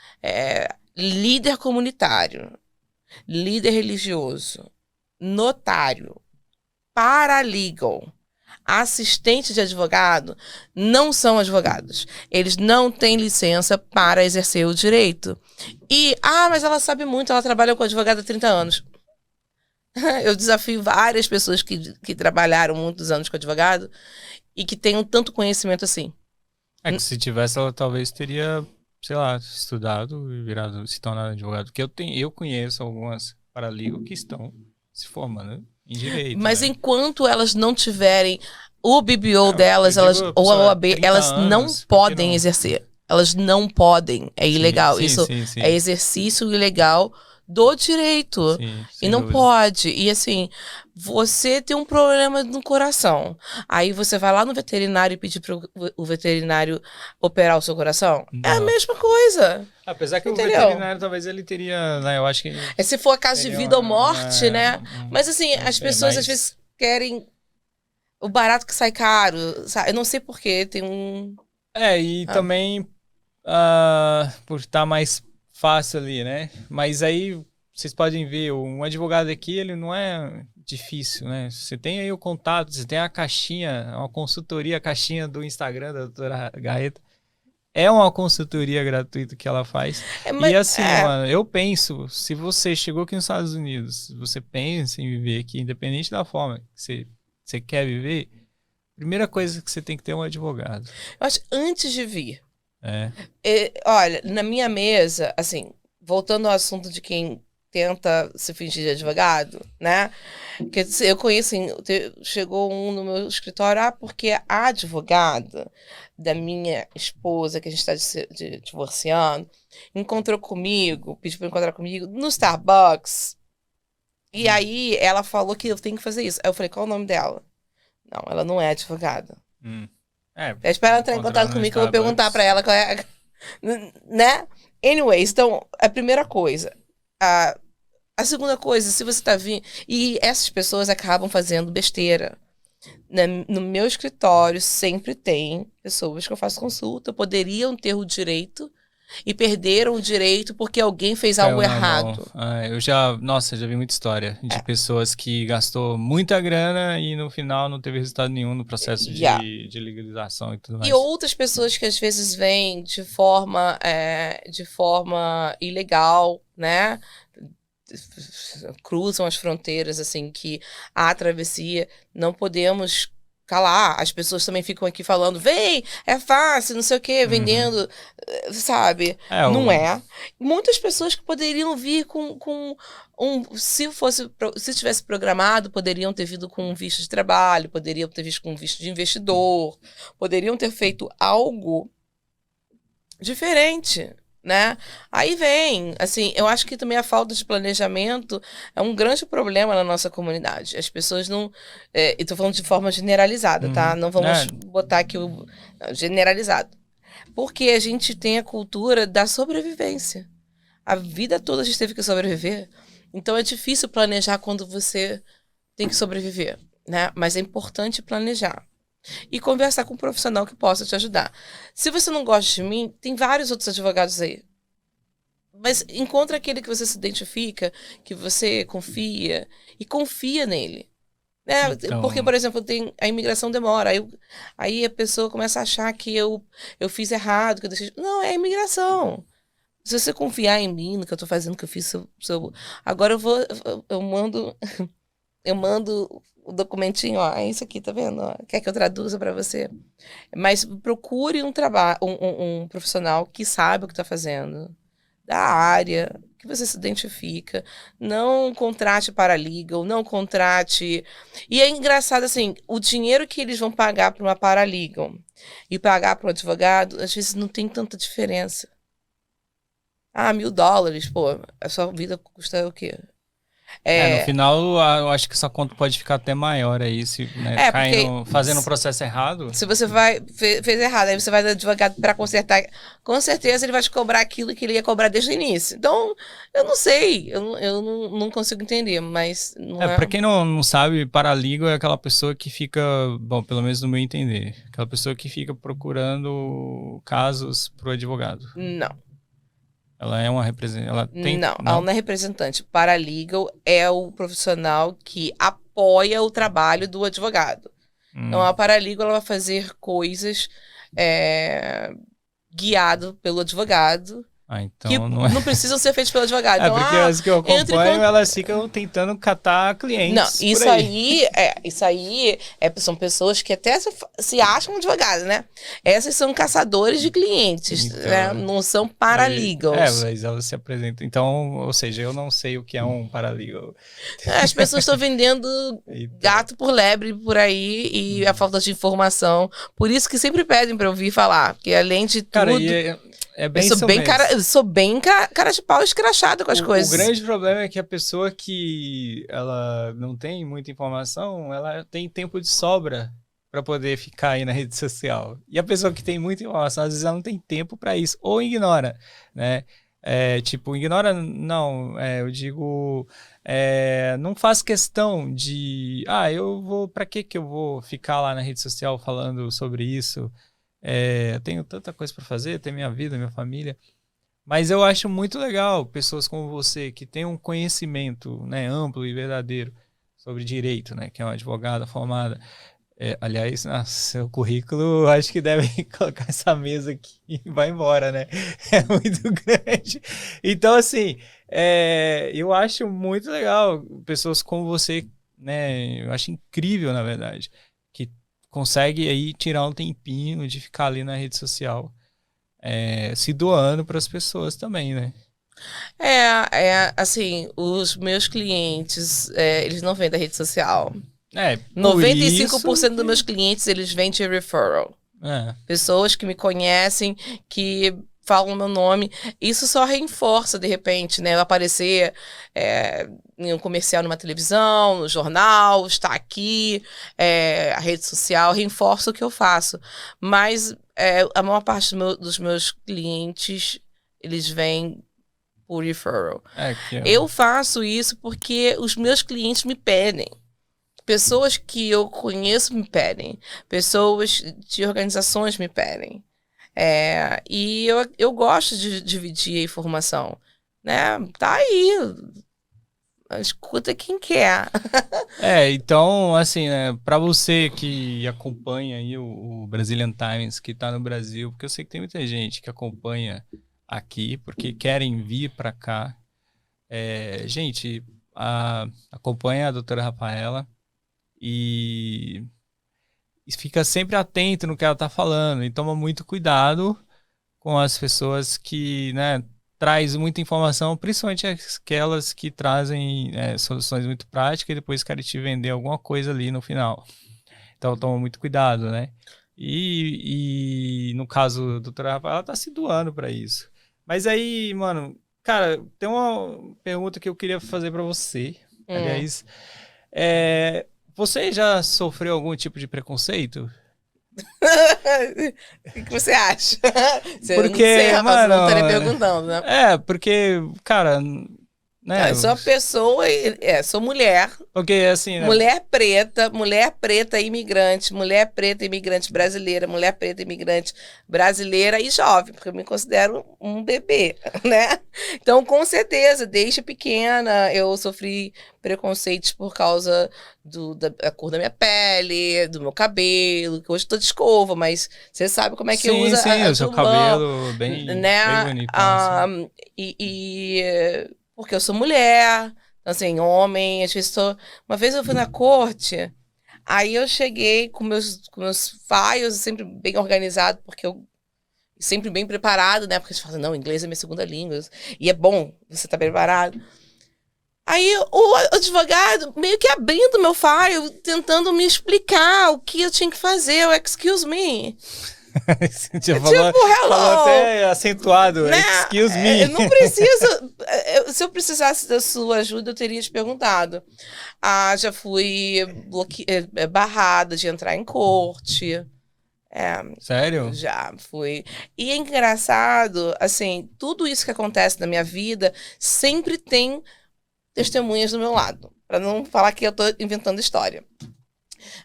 Líder comunitário, líder religioso, notário, paralegal, assistente de advogado, não são advogados. Eles não têm licença para exercer o direito. E, mas ela sabe muito, ela trabalha com advogado há 30 anos. Eu desafio várias pessoas que trabalharam muitos anos com advogado e que tenham tanto conhecimento assim. Que se tivesse, ela talvez teria... sei lá, estudado e se tornado advogado. Porque eu conheço algumas paralegal que estão se formando em direito. Mas enquanto elas não tiverem o BBO delas, ou a OAB, elas não podem exercer. Elas não podem. É ilegal. Isso é exercício ilegal do direito. E não pode. E assim, você tem um problema no coração. Aí você vai lá no veterinário e pedir para o veterinário operar o seu coração? Não. É a mesma coisa. Apesar que o veterinário talvez ele teria, né, eu acho que... se for a caso de vida ou morte, né? Mas assim, as pessoas às vezes querem o barato que sai caro, sabe? Eu não sei porquê, tem um... e também por estar mais fácil ali, né? Mas aí vocês podem ver, um advogado aqui, ele não é difícil, né? Você tem aí o contato, você tem a caixinha, uma consultoria, a caixinha do Instagram da doutora Gaeta. É uma consultoria gratuita que ela faz. E assim, mano, eu penso, se você chegou aqui nos Estados Unidos, você pensa em viver aqui, independente da forma que você quer viver, a primeira coisa que você tem que ter é um advogado. Eu acho, antes de vir. Olha, na minha mesa, assim, voltando ao assunto de quem tenta se fingir de advogado, né? Porque eu conheço, chegou um no meu escritório, porque a advogada da minha esposa, que a gente está divorciando, encontrou comigo, pediu para encontrar comigo no Starbucks. E aí ela falou que eu tenho que fazer isso. Aí eu falei, qual o nome dela? Não, ela não é advogada. Espera ela entrar em contato comigo que eu vou perguntar para ela qual é. Né? Anyways, então, a primeira coisa. A segunda coisa, se você tá vindo... E essas pessoas acabam fazendo besteira. No meu escritório sempre tem pessoas que eu faço consulta, poderiam ter o direito e perderam o direito porque alguém fez algo errado. Eu já vi muita história de pessoas que gastou muita grana e no final não teve resultado nenhum no processo de legalização e tudo mais. E outras pessoas que às vezes vêm de forma ilegal, né? Cruzam as fronteiras, assim, que a travessia, não podemos calar. As pessoas também ficam aqui falando, vem, é fácil, não sei o quê, vendendo, sabe? Não é. Muitas pessoas que poderiam vir com se tivesse programado, poderiam ter vindo com um visto de trabalho, poderiam ter visto com um visto de investidor, poderiam ter feito algo diferente, né? Aí vem, assim, eu acho que também a falta de planejamento é um grande problema na nossa comunidade. As pessoas não... e tô falando de forma generalizada, tá? Não vamos botar aqui o generalizado. Porque a gente tem a cultura da sobrevivência. A vida toda a gente teve que sobreviver. Então é difícil planejar quando você tem que sobreviver, né? Mas é importante planejar. E conversar com um profissional que possa te ajudar. Se você não gosta de mim, tem vários outros advogados aí. Mas encontra aquele que você se identifica, que você confia, e confia nele. Né? Então... Porque, por exemplo, a imigração demora. Aí a pessoa começa a achar que eu fiz errado, que eu deixei... Não, é a imigração. Se você confiar em mim, no que eu tô fazendo, que eu fiz Agora eu mando o documentinho, ó, é isso aqui, tá vendo? Ó, quer que eu traduza para você? Mas procure um profissional que sabe o que está fazendo, da área, que você se identifica. Não contrate paralegal, não contrate... E é engraçado, assim, o dinheiro que eles vão pagar para uma paralegal e pagar para um advogado, às vezes não tem tanta diferença. $1.000, pô, a sua vida custa o quê? No final, eu acho que essa conta pode ficar até maior aí, se fazendo o processo errado. Se você fez errado, aí você vai do advogado para consertar, com certeza ele vai te cobrar aquilo que ele ia cobrar desde o início. Então, eu não sei, eu não consigo entender, mas... Para quem não sabe, paralegal é aquela pessoa que fica, bom, pelo menos no meu entender, aquela pessoa que fica procurando casos pro advogado. Não. Ela é uma representante? Ela não é representante. Paralegal é o profissional que apoia o trabalho do advogado. Então, a paralegal ela vai fazer coisas guiado pelo advogado. Então que não precisam ser feitas pelo advogado. Então, porque as que eu acompanho, elas ficam tentando catar clientes. Não, isso aí são pessoas que até se acham advogadas, né? Essas são caçadores de clientes, então, né? Não são paralegals. Mas elas se apresentam. Então, ou seja, eu não sei o que é um paralegal. As pessoas estão vendendo gato por lebre por aí e a falta de informação. Por isso que sempre pedem para eu vir falar. Porque além de tudo... Eu sou bem cara de pau escrachado com as coisas. O grande problema é que a pessoa que ela não tem muita informação, ela tem tempo de sobra para poder ficar aí na rede social. E a pessoa que tem muita informação, às vezes ela não tem tempo para isso, ou ignora, né? Ignora, não, eu digo, não faz questão de, para que eu vou ficar lá na rede social falando sobre isso? Eu tenho tanta coisa para fazer, tenho minha vida, minha família. Mas eu acho muito legal pessoas como você que têm um conhecimento, né, amplo e verdadeiro sobre direito, né, que é uma advogada formada. Aliás, no seu currículo, acho que deve colocar essa mesa aqui e vai embora, né? É muito grande. Então, assim, eu acho muito legal pessoas como você, né? Eu acho incrível, na verdade, que consegue aí tirar um tempinho de ficar ali na rede social, se doando para as pessoas também, né? Assim, os meus clientes, eles não vêm da rede social. Por 95% dos meus clientes, eles vêm de referral. Pessoas que me conhecem, que falam meu nome. Isso só reforça, de repente, né? Eu aparecer em um comercial numa televisão, no jornal, estar aqui, a rede social, reforça o que eu faço. Mas a maior parte dos meus clientes, eles vêm por referral. Eu faço isso porque os meus clientes me pedem. Pessoas que eu conheço me pedem. Pessoas de organizações me pedem. E eu gosto de dividir a informação. Né? Tá aí. Escuta quem quer. Então, assim, né, para você que acompanha aí o Brazilian Times, que tá no Brasil, porque eu sei que tem muita gente que acompanha aqui, porque querem vir para cá. Gente, acompanha a doutora Rafaela e fica sempre atento no que ela está falando e toma muito cuidado com as pessoas que, né, traz muita informação, principalmente aquelas que trazem soluções muito práticas e depois querem te vender alguma coisa ali no final. Então toma muito cuidado, né? E no caso do doutora Rafaela, ela tá se doando para isso. Mas aí, mano, cara, tem uma pergunta que eu queria fazer para você. Aliás, você já sofreu algum tipo de preconceito? O que você acha? Porque, não sei, rapaz, mano, não estaria perguntando, né? Porque, cara, né? Eu sou uma pessoa, sou mulher. Porque, assim, né? Mulher preta imigrante, mulher preta imigrante brasileira, mulher preta imigrante brasileira e jovem, porque eu me considero um bebê, né? Então, com certeza, desde pequena eu sofri preconceitos por causa da cor da minha pele, do meu cabelo, que hoje eu tô de escova, mas você sabe como é que eu uso o seu cabelo bem, né? bem bonito. Assim. Porque eu sou mulher, assim, homem, às vezes Uma vez eu fui na corte, aí eu cheguei com meus files, sempre bem organizado, porque eu sempre bem preparado, né? Porque eles falam, não, inglês é minha segunda língua, e é bom você estar preparado. Aí o advogado meio que abrindo meu file, tentando me explicar o que eu tinha que fazer, excuse me. Falou até acentuado, né? Excuse me. Eu não preciso. Se eu precisasse da sua ajuda, eu teria te perguntado. Já fui barrada de entrar em corte. Sério? Já fui. E é engraçado, assim, tudo isso que acontece na minha vida sempre tem testemunhas do meu lado. Para não falar que eu tô inventando história.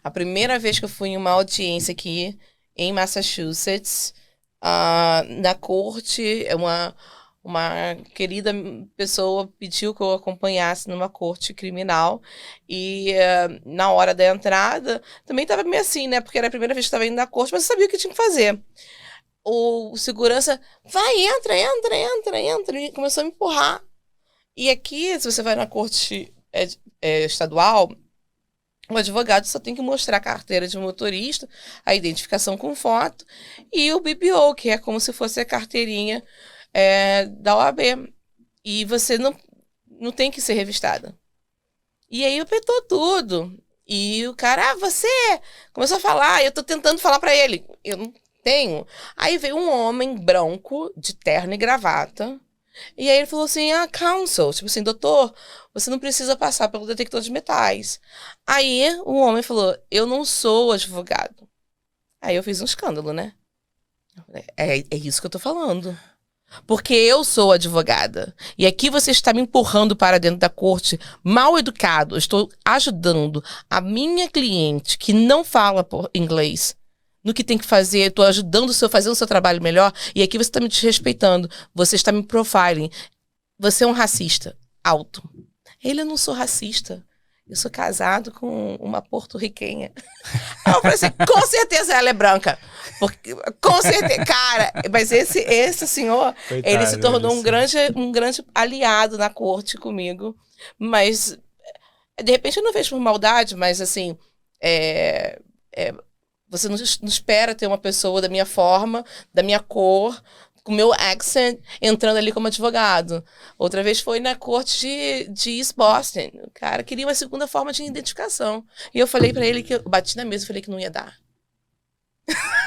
A primeira vez que eu fui em uma audiência aqui em Massachusetts, na corte, uma querida pessoa pediu que eu acompanhasse numa corte criminal e na hora da entrada, também estava meio assim, né? Porque era a primeira vez que estava indo na corte, mas eu sabia o que tinha que fazer. O segurança, vai, entra, e começou a me empurrar. E aqui, se você vai na corte estadual, o advogado só tem que mostrar a carteira de motorista, a identificação com foto e o BPO, que é como se fosse a carteirinha da OAB. E você não tem que ser revistada. E aí apertou tudo. E o cara, você começou a falar, eu tô tentando falar pra ele. Eu não tenho. Aí veio um homem branco, de terno e gravata. E aí ele falou assim, counsel, tipo assim, doutor, você não precisa passar pelo detector de metais. Aí o homem falou, eu não sou advogado. Aí eu fiz um escândalo, né? É isso que eu tô falando. Porque eu sou advogada. E aqui você está me empurrando para dentro da corte, mal educado. Eu estou ajudando a minha cliente, que não fala inglês, no que tem que fazer, estou ajudando fazendo o seu trabalho melhor, e aqui você está me desrespeitando, você está me profiling. Você é um racista. Alto. Eu não sou racista. Eu sou casado com uma porto-riquenha. Aí eu falei assim, com certeza ela é branca. Porque, com certeza, cara, mas esse senhor, coitado, ele se tornou um grande aliado na corte comigo. Mas, de repente, eu não vejo por maldade, mas assim, você não espera ter uma pessoa da minha forma, da minha cor, com o meu accent, entrando ali como advogado. Outra vez foi na corte de East Boston. O cara queria uma segunda forma de identificação. E eu falei pra ele que eu bati na mesa e falei que não ia dar.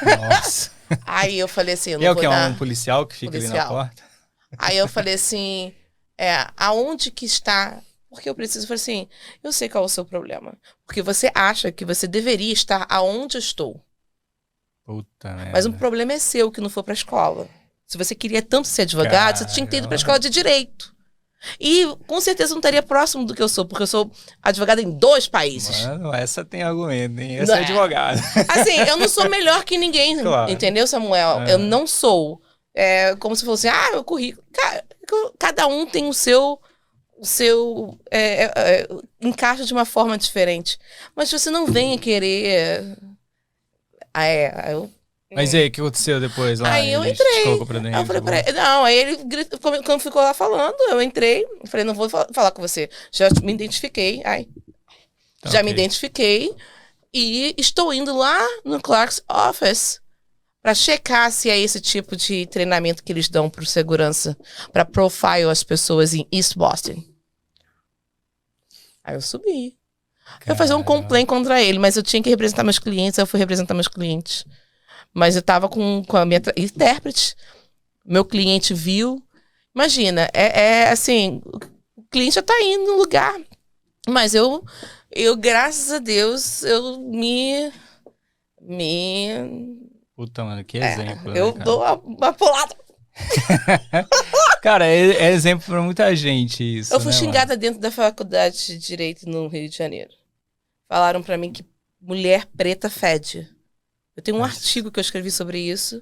Nossa. Aí eu falei assim, eu não vou dar. É um policial que fica ali na porta? Aí eu falei assim, aonde que está? Porque eu preciso, eu falei assim, eu sei qual é o seu problema. Porque você acha que você deveria estar aonde eu estou. Puta merda. Mas o problema é seu que não foi pra escola. Se você queria tanto ser advogado, você tinha que ter ido pra escola de direito. E com certeza não estaria próximo do que eu sou, porque eu sou advogada em 2 países. Mano, essa tem argumento, hein? Essa é advogada. Assim, eu não sou melhor que ninguém, claro. Entendeu, Samuel? Eu não sou. Como se fosse, o currículo. Cada um tem o seu encaixa de uma forma diferente. Mas você não venha querer... Mas e aí, o que aconteceu depois lá? Aí eu entrei. Eu falei pra ele, não, aí ele quando ficou lá falando, eu entrei, falei, não vou falar com você. Já me identifiquei, já me identifiquei e estou indo lá no Clark's Office para checar se é esse tipo de treinamento que eles dão para segurança, para profile as pessoas em East Boston. Aí eu subi. Eu ia fazer um complaint contra ele, mas eu tinha que representar meus clientes, eu fui representar meus clientes. Mas eu tava com a minha intérprete. Meu cliente viu. Imagina, assim, o cliente já tá indo no lugar. Mas eu graças a Deus, eu me... Puta, mano, que exemplo. Eu dou uma pulada. Cara, é exemplo pra muita gente isso. Eu fui xingada dentro da faculdade de Direito no Rio de Janeiro. Falaram pra mim que mulher preta fede. Eu tenho um artigo que eu escrevi sobre isso.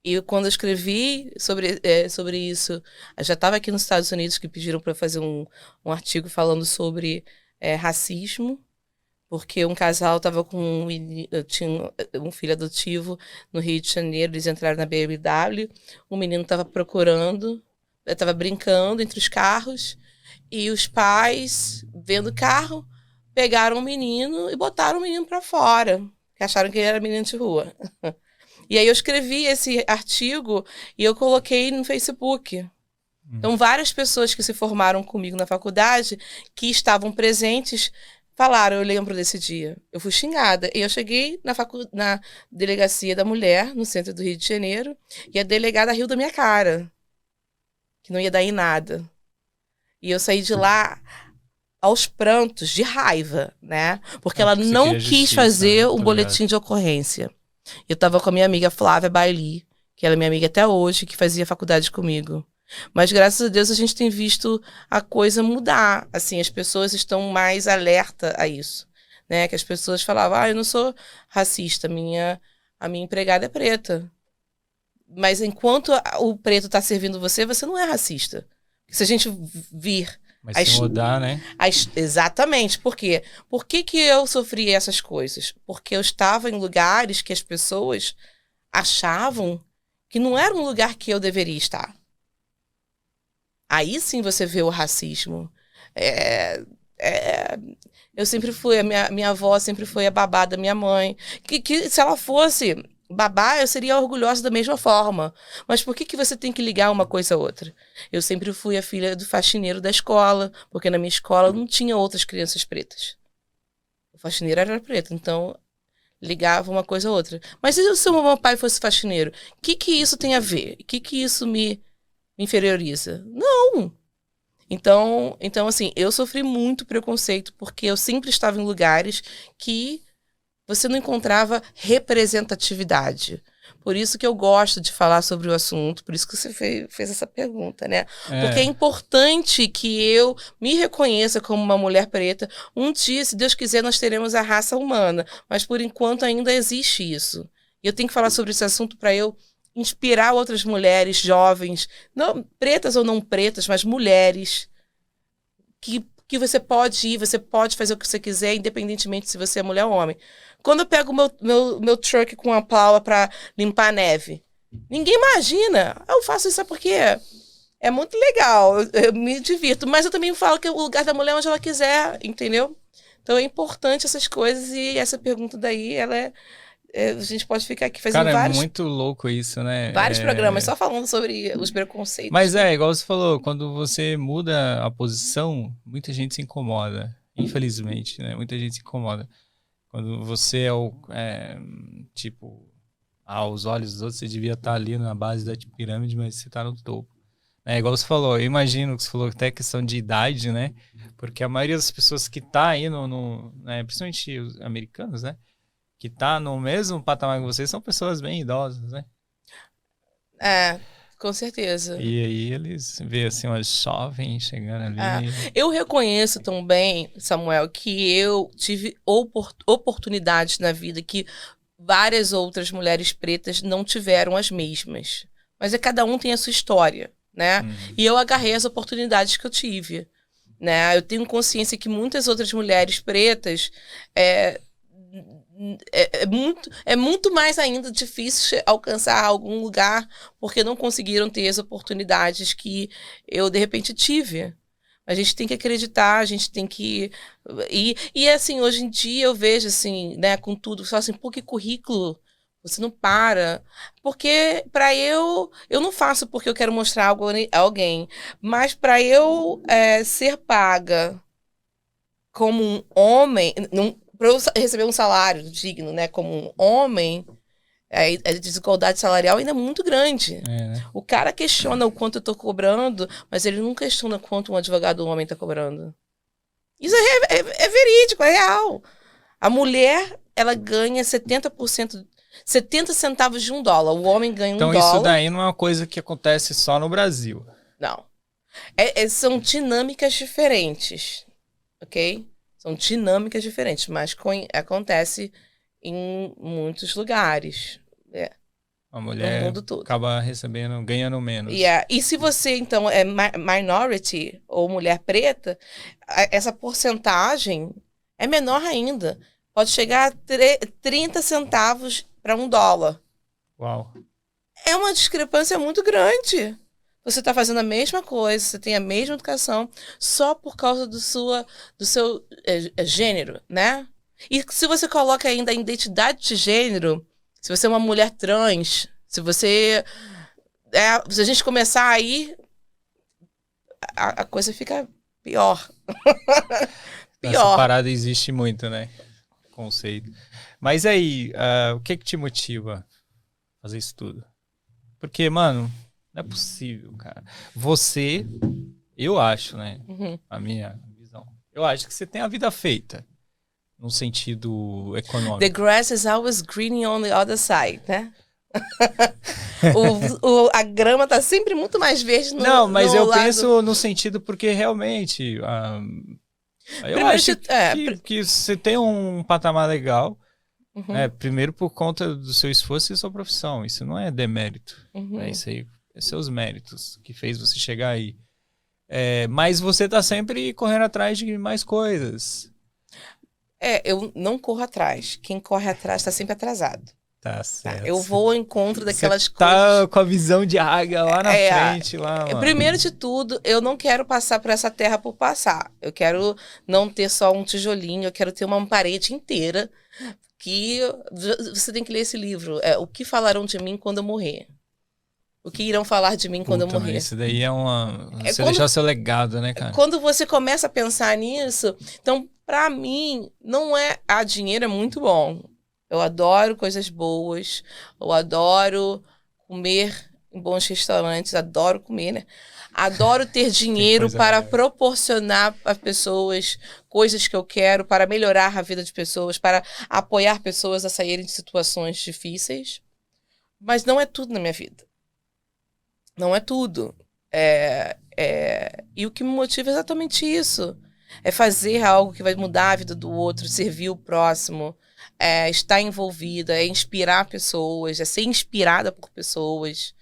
E quando eu escrevi sobre isso, eu já estava aqui nos Estados Unidos, que pediram para eu fazer um artigo falando sobre racismo, porque um casal estava com tinha um filho adotivo no Rio de Janeiro, eles entraram na BMW, o menino estava estava brincando entre os carros, e os pais, vendo o carro, pegaram o menino e botaram o menino para fora, que acharam que ele era menino de rua. E aí eu escrevi esse artigo e eu coloquei no Facebook. Então, várias pessoas que se formaram comigo na faculdade, que estavam presentes, falaram, eu lembro desse dia. Eu fui xingada. E eu cheguei na delegacia da mulher, no centro do Rio de Janeiro, e a delegada riu da minha cara, que não ia dar em nada. E eu saí de lá aos prantos, de raiva, né? Porque ela não quis fazer um boletim de ocorrência. Eu tava com a minha amiga Flávia Bailey, que ela é minha amiga até hoje, que fazia faculdade comigo. Mas graças a Deus a gente tem visto a coisa mudar. Assim, as pessoas estão mais alerta a isso, né? Que as pessoas falavam, eu não sou racista, a minha empregada é preta. Mas enquanto o preto tá servindo você não é racista. Se a gente vir... Mas se mudar, né? Exatamente. Por quê? Por que eu sofri essas coisas? Porque eu estava em lugares que as pessoas achavam que não era um lugar que eu deveria estar. Aí sim você vê o racismo. Eu sempre fui, a minha avó sempre foi a babá da minha mãe. Que se ela fosse babá, eu seria orgulhosa da mesma forma. Mas por que você tem que ligar uma coisa a outra? Eu sempre fui a filha do faxineiro da escola, porque na minha escola não tinha outras crianças pretas. O faxineiro era preto, então ligava uma coisa a outra. Mas se o meu pai fosse faxineiro, o que isso tem a ver? O que isso me inferioriza? Não! Então, assim, eu sofri muito preconceito, porque eu sempre estava em lugares que você não encontrava representatividade. Por isso que eu gosto de falar sobre o assunto, por isso que você fez essa pergunta, né? Porque é importante que eu me reconheça como uma mulher preta. Um dia, se Deus quiser, nós teremos a raça humana, mas por enquanto ainda existe isso. E eu tenho que falar sobre esse assunto para eu inspirar outras mulheres jovens, não pretas ou não pretas, mas mulheres, que você pode ir, você pode fazer o que você quiser, independentemente se você é mulher ou homem. Quando eu pego meu truck com a plow para limpar a neve, ninguém imagina. Eu faço isso porque é muito legal, eu me divirto. Mas eu também falo que o lugar da mulher é onde ela quiser, entendeu? Então é importante essas coisas e essa pergunta daí, a gente pode ficar aqui fazendo Cara, é muito louco isso, né? vários programas só falando sobre os preconceitos. Mas igual você falou, quando você muda a posição, muita gente se incomoda. Infelizmente, né? Muita gente se incomoda. Quando você tipo, aos olhos dos outros, você devia estar ali na base da pirâmide, mas você está no topo. Igual você falou, eu imagino que você falou até questão de idade, né? Porque a maioria das pessoas que tá aí né? Principalmente os americanos, né? Que tá no mesmo patamar que vocês, são pessoas bem idosas, né? Com certeza. E aí eles veem assim umas jovens chegando ali. Eu reconheço também, Samuel, que eu tive oportunidades na vida que várias outras mulheres pretas não tiveram as mesmas. Mas cada um tem a sua história, né? E eu agarrei as oportunidades que eu tive, né? Eu tenho consciência que muitas outras mulheres pretas é muito mais ainda difícil alcançar algum lugar porque não conseguiram ter as oportunidades que eu, de repente, tive. A gente tem que acreditar, a gente tem que... E assim, hoje em dia eu vejo, assim, né, com tudo, só assim, pô, que currículo, você não para. Porque para eu não faço porque eu quero mostrar algo a alguém, mas para eu ser paga como um homem... Para eu receber um salário digno, né, como um homem, a desigualdade salarial ainda é muito grande. Né? O cara questiona o quanto eu estou cobrando, mas ele não questiona quanto um advogado homem está cobrando. Isso é verídico, é real. A mulher, ela ganha 70%, 70 centavos de $1. O homem ganha então, $1. Então isso daí não é uma coisa que acontece só no Brasil. Não. São dinâmicas diferentes, ok? São dinâmicas diferentes, mas acontece em muitos lugares. A mulher no mundo todo. Acaba ganhando menos. E se você, então, é minority ou mulher preta, essa porcentagem é menor ainda. Pode chegar a 30 centavos para $1. Uau. É uma discrepância muito grande. Você está fazendo a mesma coisa, você tem a mesma educação, só por causa do seu gênero, né? E se você coloca ainda a identidade de gênero, se você é uma mulher trans, se a gente começar aí, a coisa fica pior. Pior. Essa parada existe muito, né? Conceito. Mas aí, o que te motiva a fazer isso tudo? Porque, mano... Não é possível, cara. Você, eu acho, né? A minha visão. Eu acho que você tem a vida feita. No sentido econômico. The grass is always green on the other side, né? A grama tá sempre muito mais verde no Não, mas eu lado... penso no sentido porque realmente... eu acho que você tem um patamar legal. Primeiro por conta do seu esforço e sua profissão. Isso não é demérito. Isso aí... seus méritos que fez você chegar aí. Mas você tá sempre correndo atrás de mais coisas. Eu não corro atrás. Quem corre atrás tá sempre atrasado. Tá certo. Eu vou ao encontro daquelas você coisas... tá com a visão de águia lá na frente. Mano. Primeiro de tudo, eu não quero passar por essa terra por passar. Eu quero não ter só um tijolinho, eu quero ter uma parede inteira. Que você tem que ler esse livro. O que falarão de mim quando eu morrer? O que irão falar de mim quando eu morrer? Isso daí é você deixar seu legado, né, cara? Quando você começa a pensar nisso, então, pra mim, não é... dinheiro é muito bom. Eu adoro coisas boas. Eu adoro comer em bons restaurantes. Adoro comer, né? Adoro ter dinheiro para proporcionar às pessoas coisas que eu quero, para melhorar a vida de pessoas, para apoiar pessoas a saírem de situações difíceis. Mas não é tudo na minha vida. Não é tudo. E o que me motiva é exatamente isso. É fazer algo que vai mudar a vida do outro, servir o próximo, é estar envolvida, é inspirar pessoas, é ser inspirada por pessoas,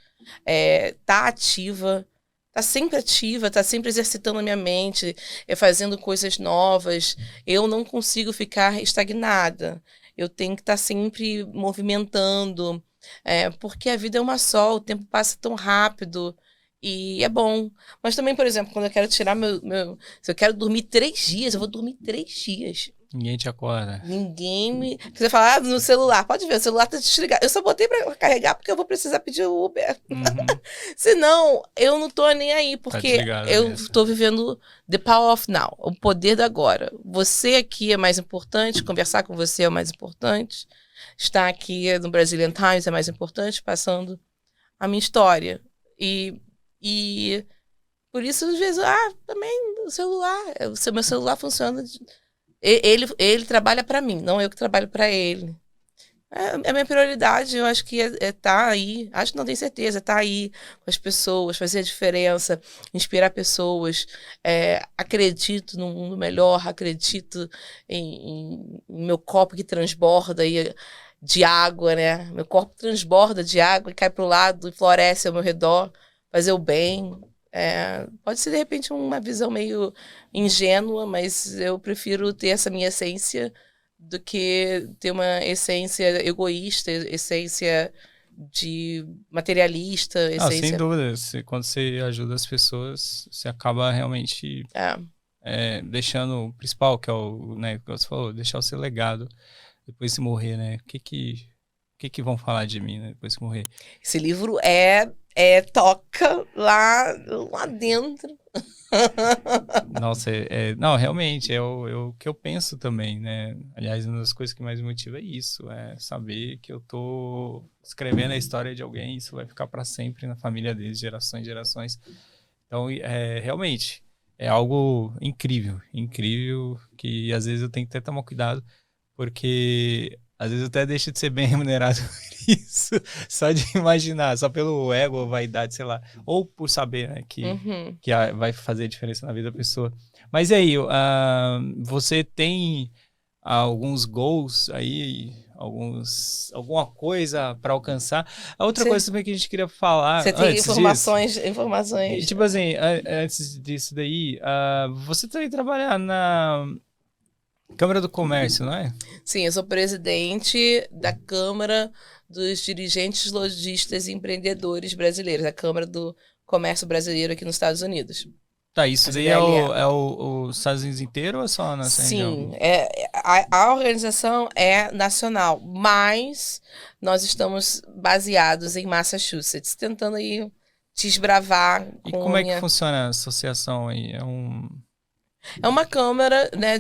tá ativa, tá sempre exercitando a minha mente, fazendo coisas novas. Eu não consigo ficar estagnada. Eu tenho que estar sempre movimentando, porque a vida é uma só, o tempo passa tão rápido. E é bom. Mas também, por exemplo, quando eu quero tirar se eu quero dormir 3 dias, eu vou dormir 3 dias. Ninguém te acorda. Ninguém me. Você fala, no celular, pode ver, o celular tá desligado. Eu só botei pra carregar porque eu vou precisar pedir o Uber. Uhum. Senão, eu não tô nem aí, porque eu mesmo. tô vivendo the power of now, o poder do agora. Você aqui é mais importante, conversar com você é o mais importante, estar aqui no Brazilian Times é mais importante, passando a minha história. E por isso, às vezes, também o celular, meu celular funciona. Ele trabalha para mim, não eu que trabalho para ele. A minha prioridade, eu acho que é tá aí, acho que não tenho certeza, tá aí com as pessoas, fazer a diferença, inspirar pessoas. Acredito num mundo melhor, acredito em meu copo que transborda de água, né? Meu corpo transborda de água e cai para o lado e floresce ao meu redor, fazer o bem. Pode ser, de repente, uma visão meio ingênua, mas eu prefiro ter essa minha essência do que ter uma essência egoísta, essência de materialista, essência... Sem dúvida. Quando você ajuda as pessoas, você acaba realmente deixando o principal, que é o, né, que você falou, deixar o seu legado depois de morrer, né? O que vão falar de mim, né, depois de morrer? Esse livro toca lá dentro. Nossa, não, realmente, é o que eu penso também, né? Aliás, uma das coisas que mais me motiva é isso, é saber que eu tô escrevendo a história de alguém, isso vai ficar para sempre na família deles, gerações e gerações. Então, realmente, é algo incrível, que às vezes eu tenho que até tomar cuidado, porque às vezes eu até deixo de ser bem remunerado por isso, só de imaginar, só pelo ego ou vaidade, sei lá, ou por saber, né, que vai fazer diferença na vida da pessoa. Mas e aí, você tem alguns goals aí, alguma coisa para alcançar? A outra coisa também que a gente queria falar... Você tem informações. Tipo assim, antes disso daí, você também trabalha na Câmara do Comércio, não é? Sim, eu sou presidente da Câmara dos Dirigentes Lojistas e Empreendedores Brasileiros, a Câmara do Comércio Brasileiro aqui nos Estados Unidos. Tá, isso daí é os Estados Unidos inteiro ou é só nessa região? Sim, a organização é nacional, mas nós estamos baseados em Massachusetts, tentando aí desbravar. E como é que funciona a associação aí? É uma câmara, né,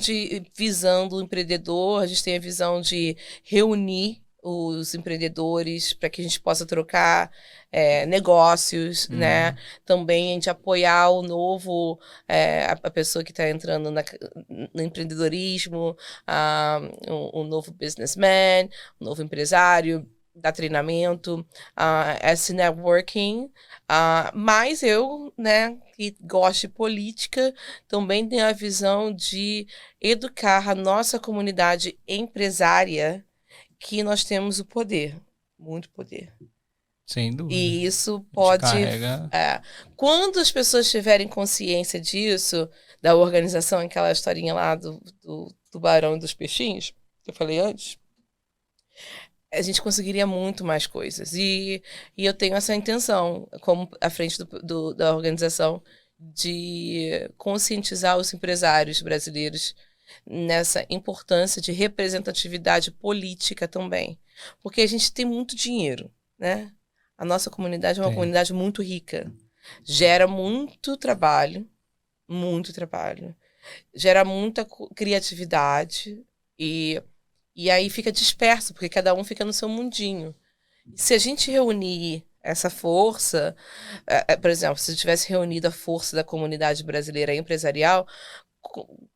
visando o empreendedor. A gente tem a visão de reunir os empreendedores para que a gente possa trocar negócios, né? Também de apoiar o novo, a pessoa que está entrando no empreendedorismo, um novo businessman, um novo empresário, dar treinamento, esse networking. Mas eu, né, que gosto de política, também tenho a visão de educar a nossa comunidade empresária, que nós temos o poder, muito poder. Sem dúvida. E isso pode... quando as pessoas tiverem consciência disso, da organização, aquela historinha lá do tubarão e dos peixinhos, que eu falei antes, a gente conseguiria muito mais coisas. E eu tenho essa intenção, como à frente da organização, de conscientizar os empresários brasileiros nessa importância de representatividade política também. Porque a gente tem muito dinheiro, né? A nossa comunidade é uma comunidade muito rica. Gera muito trabalho, gera muita criatividade e aí fica disperso, porque cada um fica no seu mundinho. Se a gente reunir essa força, por exemplo, se tivesse reunido a força da comunidade brasileira empresarial,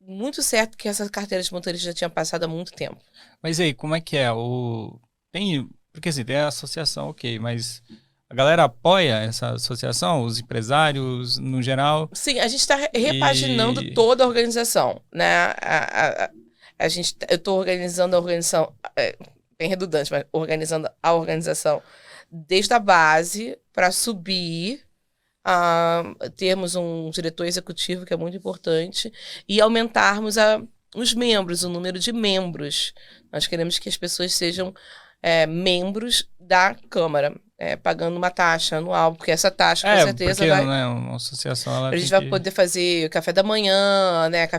muito certo que essa carteira de motorista já tinha passado há muito tempo. Mas aí, como é que é? Porque assim, tem a associação, ok, mas A galera apoia essa associação, os empresários no geral? Sim, a gente está repaginando toda a organização, né? Eu estou organizando a organização, bem redundante, mas organizando a organização desde a base para subir, termos um diretor executivo, que é muito importante, e aumentarmos os membros, o número de membros. Nós queremos que as pessoas sejam membros da Câmara, pagando uma taxa anual, porque essa taxa, com certeza, porque, vai... Né, uma associação, a gente vai poder fazer café da manhã, né,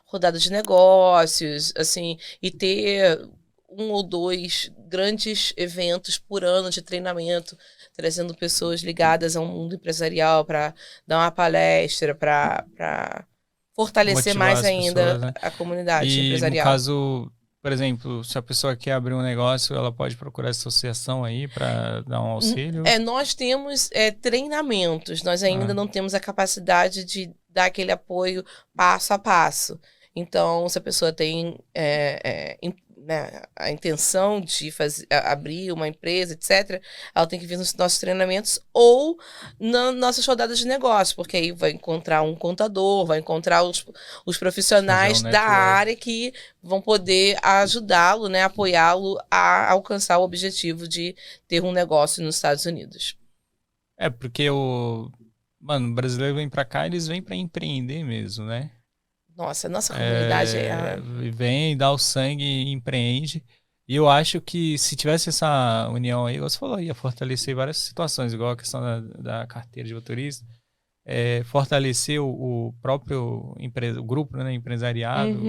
rodada de negócios, assim, e ter 1 ou 2 grandes eventos por ano de treinamento, trazendo pessoas ligadas ao mundo empresarial para dar uma palestra, para fortalecer mais ainda pessoas, né? A comunidade empresarial. No caso, por exemplo, se a pessoa quer abrir um negócio, ela pode procurar essa associação aí para dar um auxílio? Nós temos treinamentos, nós ainda não temos a capacidade de dar aquele apoio passo a passo. Então, se a pessoa tem né, a intenção de abrir uma empresa, etc., ela tem que vir nos nossos treinamentos ou nas nossas rodadas de negócio, porque aí vai encontrar um contador, vai encontrar os profissionais da área que vão poder ajudá-lo, né, apoiá-lo a alcançar o objetivo de ter um negócio nos Estados Unidos. Porque o brasileiro vem para cá, eles vêm para empreender mesmo, né? Nossa comunidade vem, dá o sangue e empreende. E eu acho que se tivesse essa união aí, você falou, ia fortalecer várias situações, igual a questão da carteira de motorista, fortalecer o próprio o grupo, né, empresariado,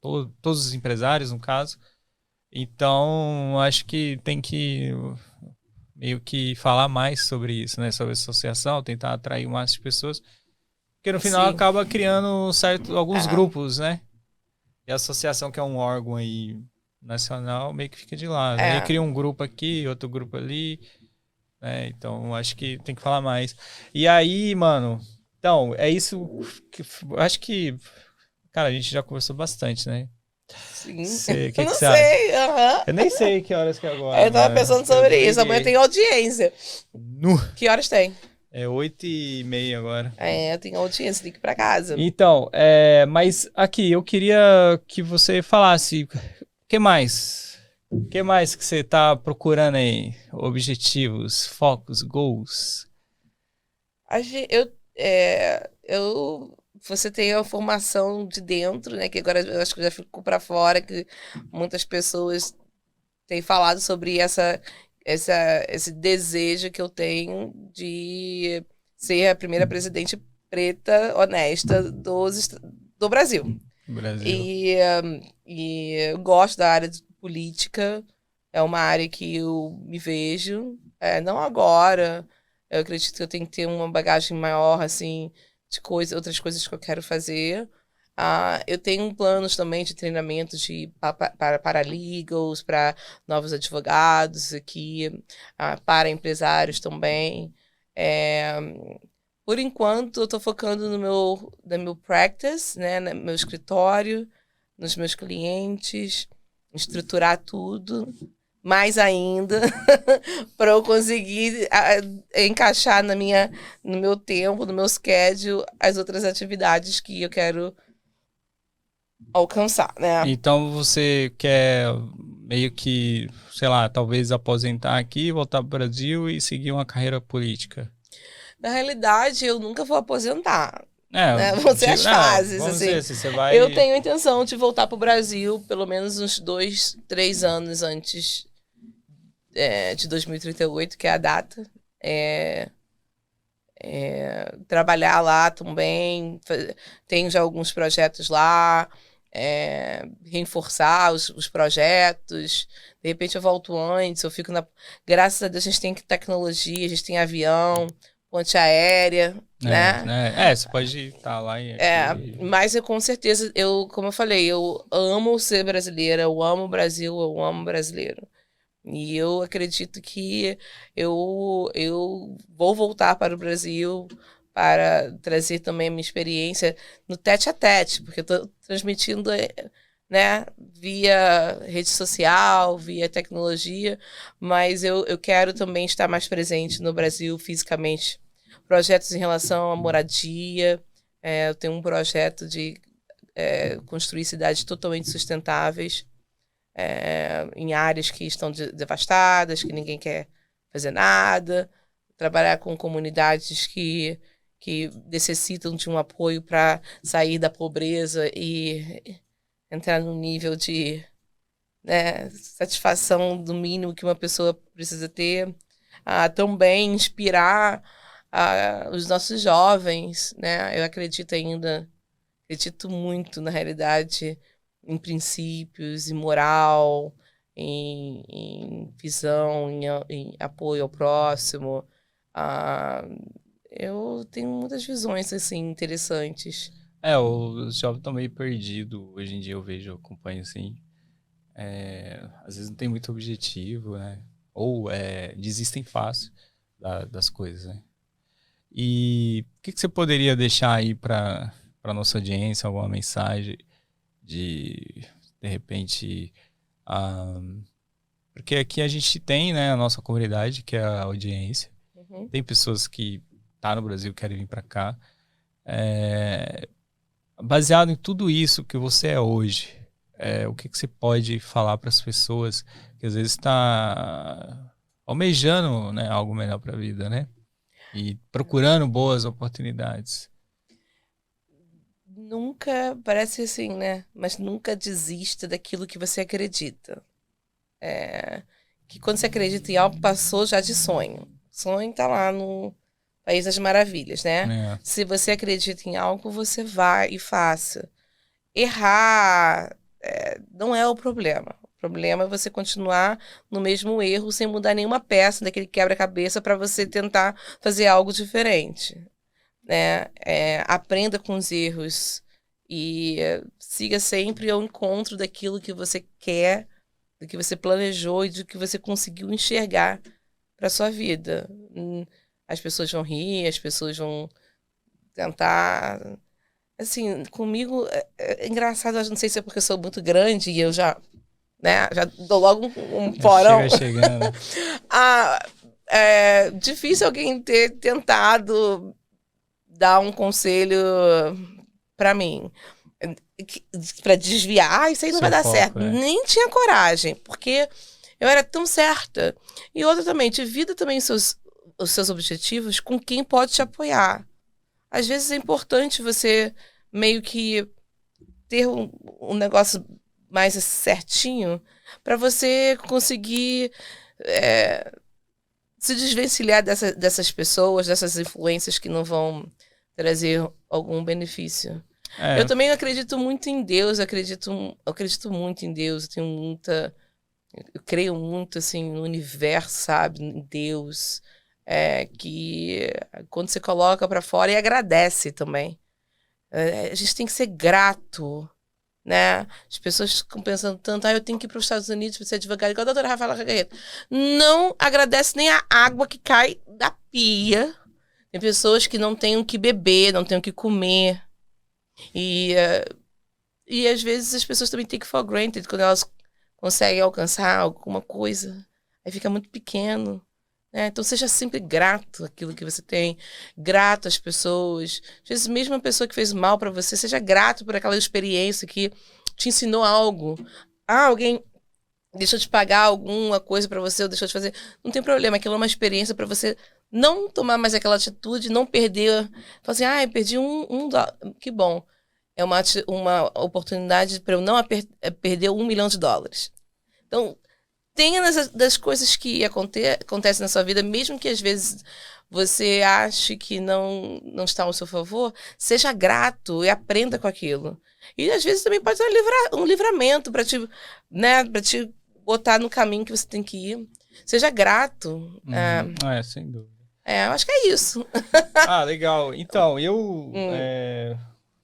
todos os empresários, no caso. Então, acho que tem que meio que falar mais sobre isso, né, sobre a associação, tentar atrair o máximo de pessoas. Porque no final acaba criando alguns grupos, né? E a associação, que é um órgão aí nacional, meio que fica de lado. Aí cria um grupo aqui, outro grupo ali. Né? Então, acho que tem que falar mais. E aí, mano, então, é isso que acho que, cara, a gente já conversou bastante, né? Sim. Que não você sei. Eu nem sei que horas que é agora. Eu tava pensando sobre isso. Amanhã tem audiência. Que horas tem? É 8h30 agora. Eu tenho audiência, tem que ir pra casa. Então, mas aqui, eu queria que você falasse, o que mais? O que mais que você tá procurando aí? Objetivos, focos, goals? Você tem a formação de dentro, né? Que agora eu acho que já ficou pra fora, que muitas pessoas têm falado sobre esse desejo que eu tenho de ser a primeira presidente preta, honesta do Brasil. E eu gosto da área de política, é uma área que eu me vejo, não agora, eu acredito que eu tenho que ter uma bagagem maior, assim, de outras coisas que eu quero fazer. Eu tenho planos também de treinamento para paralegals, para novos advogados aqui, para empresários também. Por enquanto, eu estou focando no meu practice, né, no meu escritório, nos meus clientes, estruturar tudo, mais ainda, para eu conseguir encaixar no meu tempo, no meu schedule, as outras atividades que eu quero alcançar, né? Então você quer meio que, sei lá, talvez aposentar aqui, voltar para o Brasil e seguir uma carreira política? Na realidade, eu nunca vou aposentar. Né? Vão ser as fases. Assim. Você vai... Eu tenho a intenção de voltar para o Brasil pelo menos uns 2, 3 anos antes de 2038, que é a data. Trabalhar lá também. Tenho já alguns projetos lá. Reforçar os projetos. De repente eu volto antes, eu fico Graças a Deus a gente tem tecnologia, a gente tem avião, ponte aérea, né? Você pode estar lá e... Mas eu com certeza, como eu falei, eu amo ser brasileira, eu amo o Brasil, eu amo brasileiro. E eu acredito que eu vou voltar para o Brasil para trazer também a minha experiência no tete-a-tete, porque eu estou transmitindo né? Via rede social, via tecnologia, mas eu quero também estar mais presente no Brasil fisicamente. Projetos em relação à moradia, eu tenho um projeto de construir cidades totalmente sustentáveis, em áreas que estão devastadas, que ninguém quer fazer nada, trabalhar com comunidades que necessitam de um apoio para sair da pobreza e entrar num nível de, né, satisfação do mínimo que uma pessoa precisa ter. Também inspirar os nossos jovens, né? Eu acredito muito, na realidade, em princípios, em moral, em visão, em apoio ao próximo. Eu tenho muitas visões, assim, interessantes. Os jovens estão meio perdidos. Hoje em dia eu acompanho assim. Às vezes não tem muito objetivo, né? Ou desistem fácil das coisas, né? E o que você poderia deixar aí para nossa audiência, alguma mensagem de repente, porque aqui a gente tem, né, a nossa comunidade, que é a audiência. Uhum. Tem pessoas que tá no Brasil, querem vir para cá. Baseado em tudo isso que você é hoje, o que você pode falar para as pessoas que às vezes está almejando, né, algo melhor para a vida, né? E procurando boas oportunidades. Nunca, parece assim, né? Mas nunca desista daquilo que você acredita. Que quando você acredita em algo, passou já de sonho. Sonho tá lá no País das Maravilhas, né? Se você acredita em algo, você vai e faça. Errar não é o problema. O problema é você continuar no mesmo erro sem mudar nenhuma peça daquele quebra-cabeça para você tentar fazer algo diferente, né? Aprenda com os erros e siga sempre ao encontro daquilo que você quer, do que você planejou e do que você conseguiu enxergar para sua vida. As pessoas vão rir, as pessoas vão tentar. Assim, comigo é engraçado, eu não sei se é porque eu sou muito grande e eu já dou logo um porão. Chega chegando. É difícil alguém ter tentado dar um conselho para mim, para desviar, isso aí não vai dar certo. Nem tinha coragem, porque eu era tão certa. E outra também, divida também os seus objetivos com quem pode te apoiar. Às vezes é importante você meio que ter um negócio mais certinho para você conseguir se desvencilhar dessas pessoas, dessas influências que não vão trazer algum benefício. Eu também acredito muito em Deus, eu acredito muito em Deus, eu creio muito assim no universo, sabe, em Deus, que quando você coloca para fora e agradece também. A gente tem que ser grato, né? As pessoas ficam pensando tanto, eu tenho que ir para os Estados Unidos para ser advogada, igual a doutora Rafaela Carreira. Não agradece nem a água que cai da pia. Tem pessoas que não têm o que beber, não têm o que comer. E às vezes as pessoas também take for granted quando elas conseguem alcançar alguma coisa. Aí fica muito pequeno. Então seja sempre grato àquilo que você tem, grato às pessoas. Às vezes mesmo a pessoa que fez mal para você, seja grato por aquela experiência que te ensinou algo. Alguém deixou de pagar alguma coisa para você ou deixou de fazer. Não tem problema, aquilo é uma experiência para você não tomar mais aquela atitude, não perder. Falar assim, perdi um dólar. Que bom. É uma oportunidade para eu não perder $1 milhão. Então, tenha das coisas que acontecem na sua vida, mesmo que às vezes você ache que não está ao seu favor, seja grato e aprenda com aquilo. E às vezes também pode ser um livramento para te botar no caminho que você tem que ir. Seja grato. Sem dúvida. Eu acho que é isso. Legal. Então, quando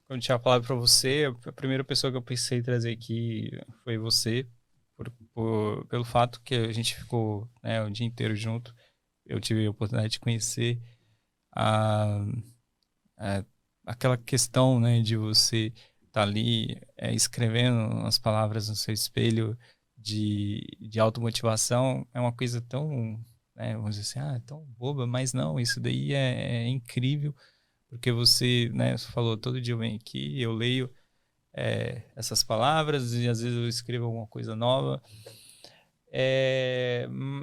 eu tinha falado para você, a primeira pessoa que eu pensei em trazer aqui foi você. Pelo fato que a gente ficou, né, o dia inteiro junto, eu tive a oportunidade de conhecer aquela questão, né, de você tá ali escrevendo as palavras no seu espelho de automotivação, é uma coisa tão, né, vamos dizer assim, tão boba, mas não, isso daí é incrível, porque você, né, você falou, todo dia eu venho aqui, eu leio essas palavras e às vezes eu escrevo alguma coisa nova.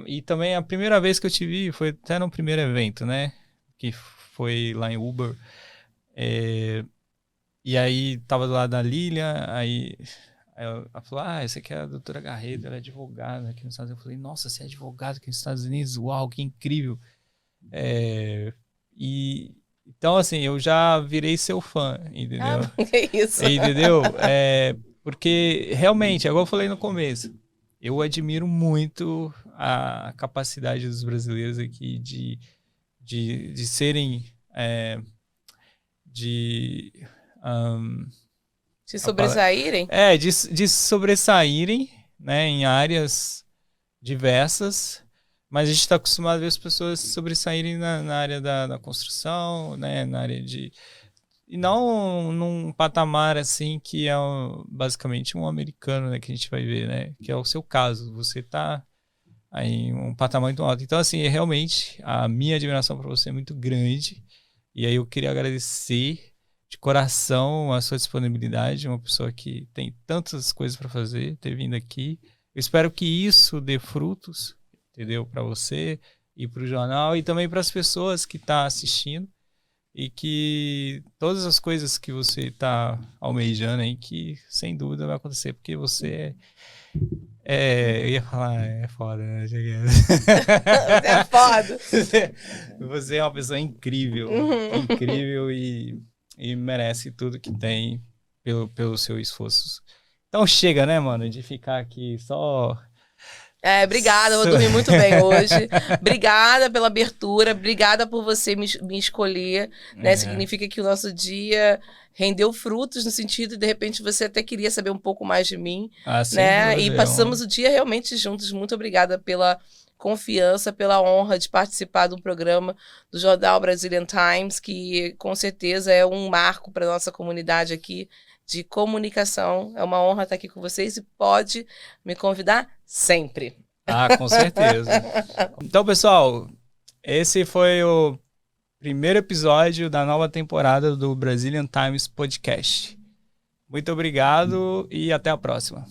E também a primeira vez que eu te vi foi até no primeiro evento, né? Que foi lá em Uber. E aí tava do lado da Lilian, aí ela falou, essa aqui é a doutora Garrido, ela é advogada aqui nos Estados Unidos. Eu falei, nossa, você é advogado aqui nos Estados Unidos? Uau, que incrível! Então, assim, eu já virei seu fã, entendeu? É isso. Entendeu? Porque, realmente, igual eu falei no começo, eu admiro muito a capacidade dos brasileiros aqui de serem... de sobressaírem? De sobressaírem, né, em áreas diversas, mas a gente está acostumado a ver as pessoas sobressaírem na área da construção, né, na área de... E não num patamar assim que é basicamente um americano, né, que a gente vai ver, né, que é o seu caso. Você está aí em um patamar muito alto. Então, assim, realmente a minha admiração para você é muito grande. E aí eu queria agradecer de coração a sua disponibilidade, uma pessoa que tem tantas coisas para fazer, ter vindo aqui. Eu espero que isso dê frutos, entendeu? Para você e para o jornal e também para as pessoas que estão assistindo e que todas as coisas que você está almejando aí, que sem dúvida vai acontecer, porque você eu ia falar, é foda, né? É foda. Você é uma pessoa incrível, incrível e merece tudo que tem pelo seu esforço. Então chega, né, mano, de ficar aqui só... Obrigada, eu dormi muito bem hoje. Obrigada pela abertura, obrigada por você me escolher, né? Significa que o nosso dia rendeu frutos no sentido de repente você até queria saber um pouco mais de mim, né? E passamos o dia realmente juntos. Muito obrigada pela confiança, pela honra de participar do programa do Jornal Brazilian Times, que com certeza é um marco para nossa comunidade aqui de comunicação. É uma honra estar aqui com vocês e pode me convidar sempre. Com certeza. Então, pessoal, esse foi o primeiro episódio da nova temporada do Brazilian Times Podcast. Muito obrigado e até a próxima.